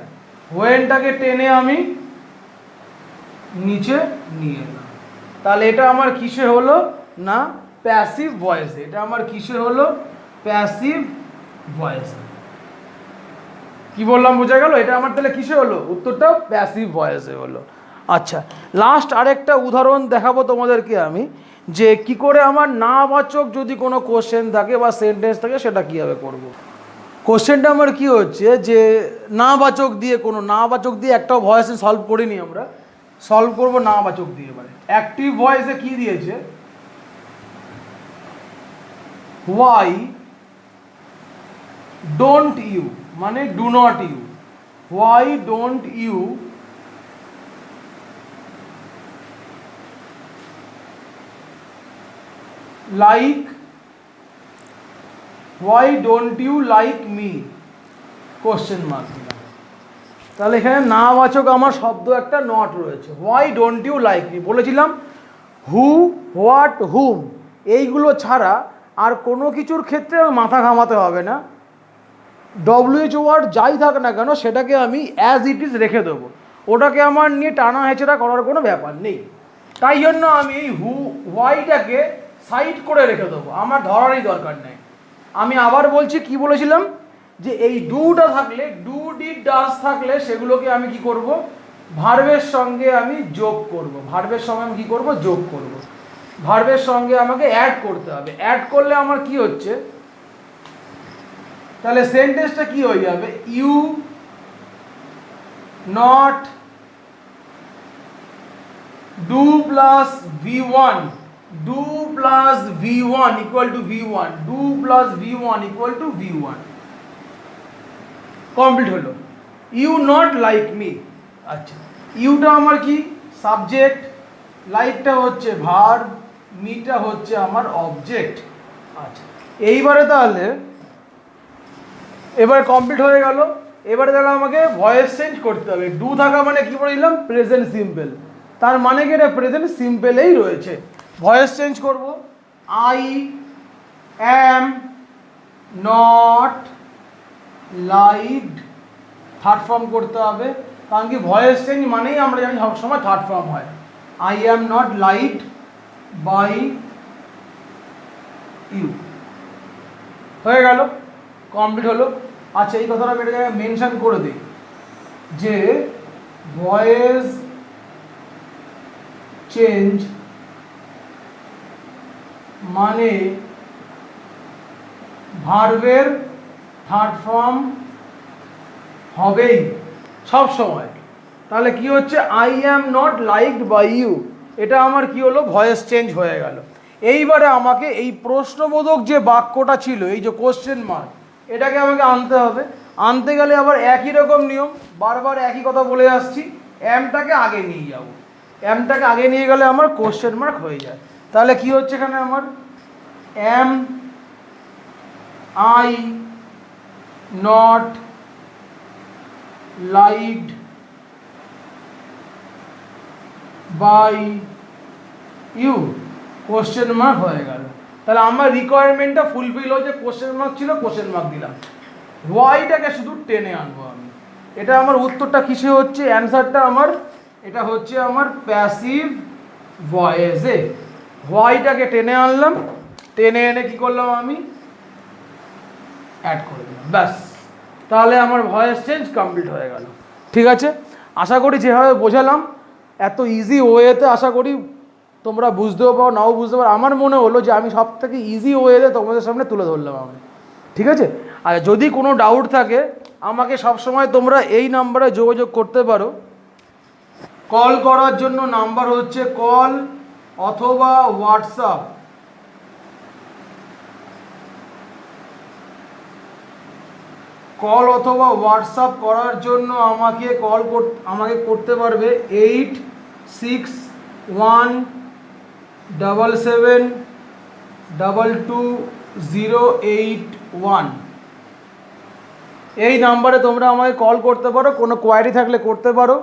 হোয়েনটাকে টেনে আমি নিচে নিয়ে এলাম। তাহলে এটা আমার কিসে হলো না প্যাসিভ ভয়েসে। এটা আমার কিসে হলো প্যাসিভ ভয়েসে। কি বললাম বোঝা গেল? এটা আমার তাহলে কিসে হলো? উত্তরটা প্যাসিভ ভয়েসে হলো। আচ্ছা, লাস্ট আরেকটা উদাহরণ দেখাবো তোমাদেরকে আমি, যে কি করে আমার নাবাচক যদি কোনো কোশ্চেন থাকে বা সেন্টেন্স থাকে সেটা কীভাবে করব। কোশ্চেনটা আমার কি হচ্ছে যে নাবাচক দিয়ে একটাও ভয়েসে সলভ করিনি, আমরা সলভ করব নাবাচক দিয়ে। এবারে অ্যাক্টিভ ভয়েসে কি দিয়েছে, হোয়াই ডোন্ট ইউ মানে do not you, why don't you like, why don't you like me question mark. তাহলে এখানে নাবাচক আমার শব্দ একটা নট রয়েছে। Why don't you like me বলেছিলাম, হু হোয়াট হুম এইগুলো ছাড়া আর কোনো কিছুর ক্ষেত্রে মাথা ঘামাতে হবে না। ডব্লিউএইচ ওয়ার্ড যাই থাক না কেন সেটাকে আমি অ্যাজ ইট ইজ রেখে দেবো, ওটাকে আমার নিয়ে টানা হেঁচড়া করার কোনো ব্যাপার নেই। তাই জন্য আমি এই হোয়াইটাকে সাইড করে রেখে দেবো, আমার ধরারই দরকার নেই। আমি আবার বলছি, কি বলেছিলাম যে এই ডুটা থাকলে, ডু ডিড ডাজ থাকলে সেগুলোকে আমি কি করব, ভার্বের সঙ্গে আমি যোগ করব। ভার্বের সঙ্গে আমি কি করব, যোগ করব। ভার্বের সঙ্গে আমাকে অ্যাড করতে হবে। অ্যাড করলে আমার কি হচ্ছে, তাহলে সেন্টেন্সটা কি হয়ে যাবে, you not do plus V1, do plus V1 equal to V1, do plus V1 equal to V1। Complete হলো। You not like me. আচ্ছা, ইউটা আমার কি সাবজেক্ট, লাইকটা হচ্ছে ভার্ব, মিটা হচ্ছে আমার অবজেক্ট। আচ্ছা, এইবারে তাহলে এবার কমপ্লিট হয়ে গেল। এবারে তাহলে আমাকে ভয়েস চেঞ্জ করতে হবে। ডু থাকা মানে কি বলে দিলাম, প্রেজেন্ট সিম্পল, তার মানে কি এটা প্রেজেন্ট সিম্পলেই রয়েছে। ভয়েস চেঞ্জ করব, I am not liked, third form করতে হবে, কারণ কি ভয়েস চেঞ্জ মানেই আমরা জানি সবসময় থার্ড ফর্ম হয়। I am not liked by you. হয়ে গেল, কমপ্লিট হলো। আচ্ছা, এই কথাটা আমি এটা মেনশন করে দিই যে ভয়েস চেঞ্জ মানে ভার্বের থার্ড ফর্ম হবেই সব সময়। তাহলে কি হচ্ছে, I am not liked by you, এটা আমার কি হলো, ভয়েস চেঞ্জ হয়ে গেল। এইবারে আমাকে এই প্রশ্নবোধক যে বাক্যটা ছিল, এই যে কোশ্চেন মার্ক, এটাকে আমাকে আনতে হবে। আনতে গেলে আবার একই রকম নিয়ম, বারবার একই কথা বলে আসছি, অ্যামটাকে আগে নিয়ে যাব। অ্যামটাকে আগে নিয়ে গেলে আমার কোশ্চেন মার্ক হয়ে যায়। তাহলে কি হচ্ছে এখানে আমার, am I not liked by you question mark হয়ে গেল। তাহলে আমার রিকোয়ারমেন্টটা ফুলফিল হয়েছে, কোশ্চেন মার্ক ছিল, কোশ্চেন মার্ক দিলাম। হোয়াইটাকে শুধু টেনে আনবো আমি। এটা আমার উত্তরটা কিসে হচ্ছে, অ্যান্সারটা আমার এটা হচ্ছে আমার প্যাসিভ ভয়েসে। হোয়াইটাকে টেনে আনলাম, টেনে এনে কি করলাম আমি, অ্যাড করে দিলাম, ব্যাস। তাহলে আমার ভয়েস চেঞ্জ কমপ্লিট হয়ে গেল। ঠিক আছে, আশা করি যেভাবে বোঝালাম এত ইজি ওয়েতে আশা করি তোমরা বুঝতেও পারো, নাও বুঝতে পারো। আমার মনে হলো যে আমি সব থেকে ইজি ওয়েতে তোমাদের সামনে তুলে ধরলাম আমি। ঠিক আছে, আর যদি কোনো ডাউট থাকে আমাকে সবসময় তোমরা এই নাম্বারে যোগাযোগ করতে পারো। কল করার জন্য নাম্বার হচ্ছে কল অথবা হোয়াটসঅ্যাপ। কল অথবা হোয়াটসঅ্যাপ করার জন্য আমাকে করতে পারবে 8617772208 এই নাম্বারে তোমরা আমাকে কল করতে পারো, কোনো কোয়ারি থাকলে করতে পারো,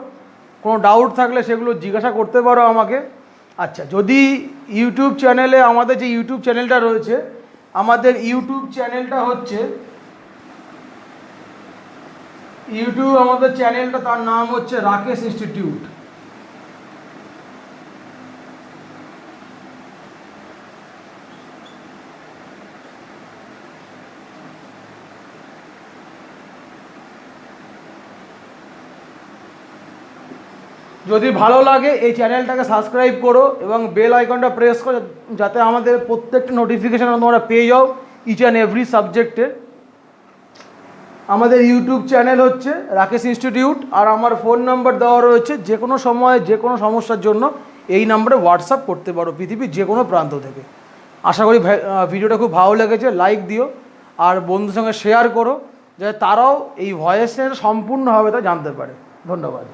কোনো ডাউট থাকলে সেগুলো জিজ্ঞাসা করতে পারো আমাকে। আচ্ছা, যদি ইউটিউব চ্যানেলে, আমাদের যে ইউটিউব চ্যানেলটা রয়েছে, আমাদের ইউটিউব চ্যানেলটা হচ্ছে আমাদের চ্যানেলটা, তার নাম হচ্ছে রাকেশ ইনস্টিটিউট। যদি ভালো লাগে এই চ্যানেলটাকে সাবস্ক্রাইব করো এবং বেল আইকনটা প্রেস করো, যাতে আমাদের প্রত্যেকটা নোটিফিকেশান তোমরা পেয়ে যাও ইচ অ্যান্ড এভরি সাবজেক্টে। আমাদের ইউটিউব চ্যানেল হচ্ছে রাকেশ ইনস্টিটিউট, আর আমার ফোন নাম্বার দেওয়া রয়েছে। যে কোনো সময় যে কোনো সমস্যার জন্য এই নাম্বারে হোয়াটসঅ্যাপ করতে পারো পৃথিবীর যে কোনো প্রান্ত থেকে। আশা করি ভিডিওটা খুব ভালো লেগেছে, লাইক দিও আর বন্ধুর সঙ্গে শেয়ার করো, যাতে তারাও এই ভয়েসের সম্পূর্ণভাবে তা জানতে পারে। ধন্যবাদ।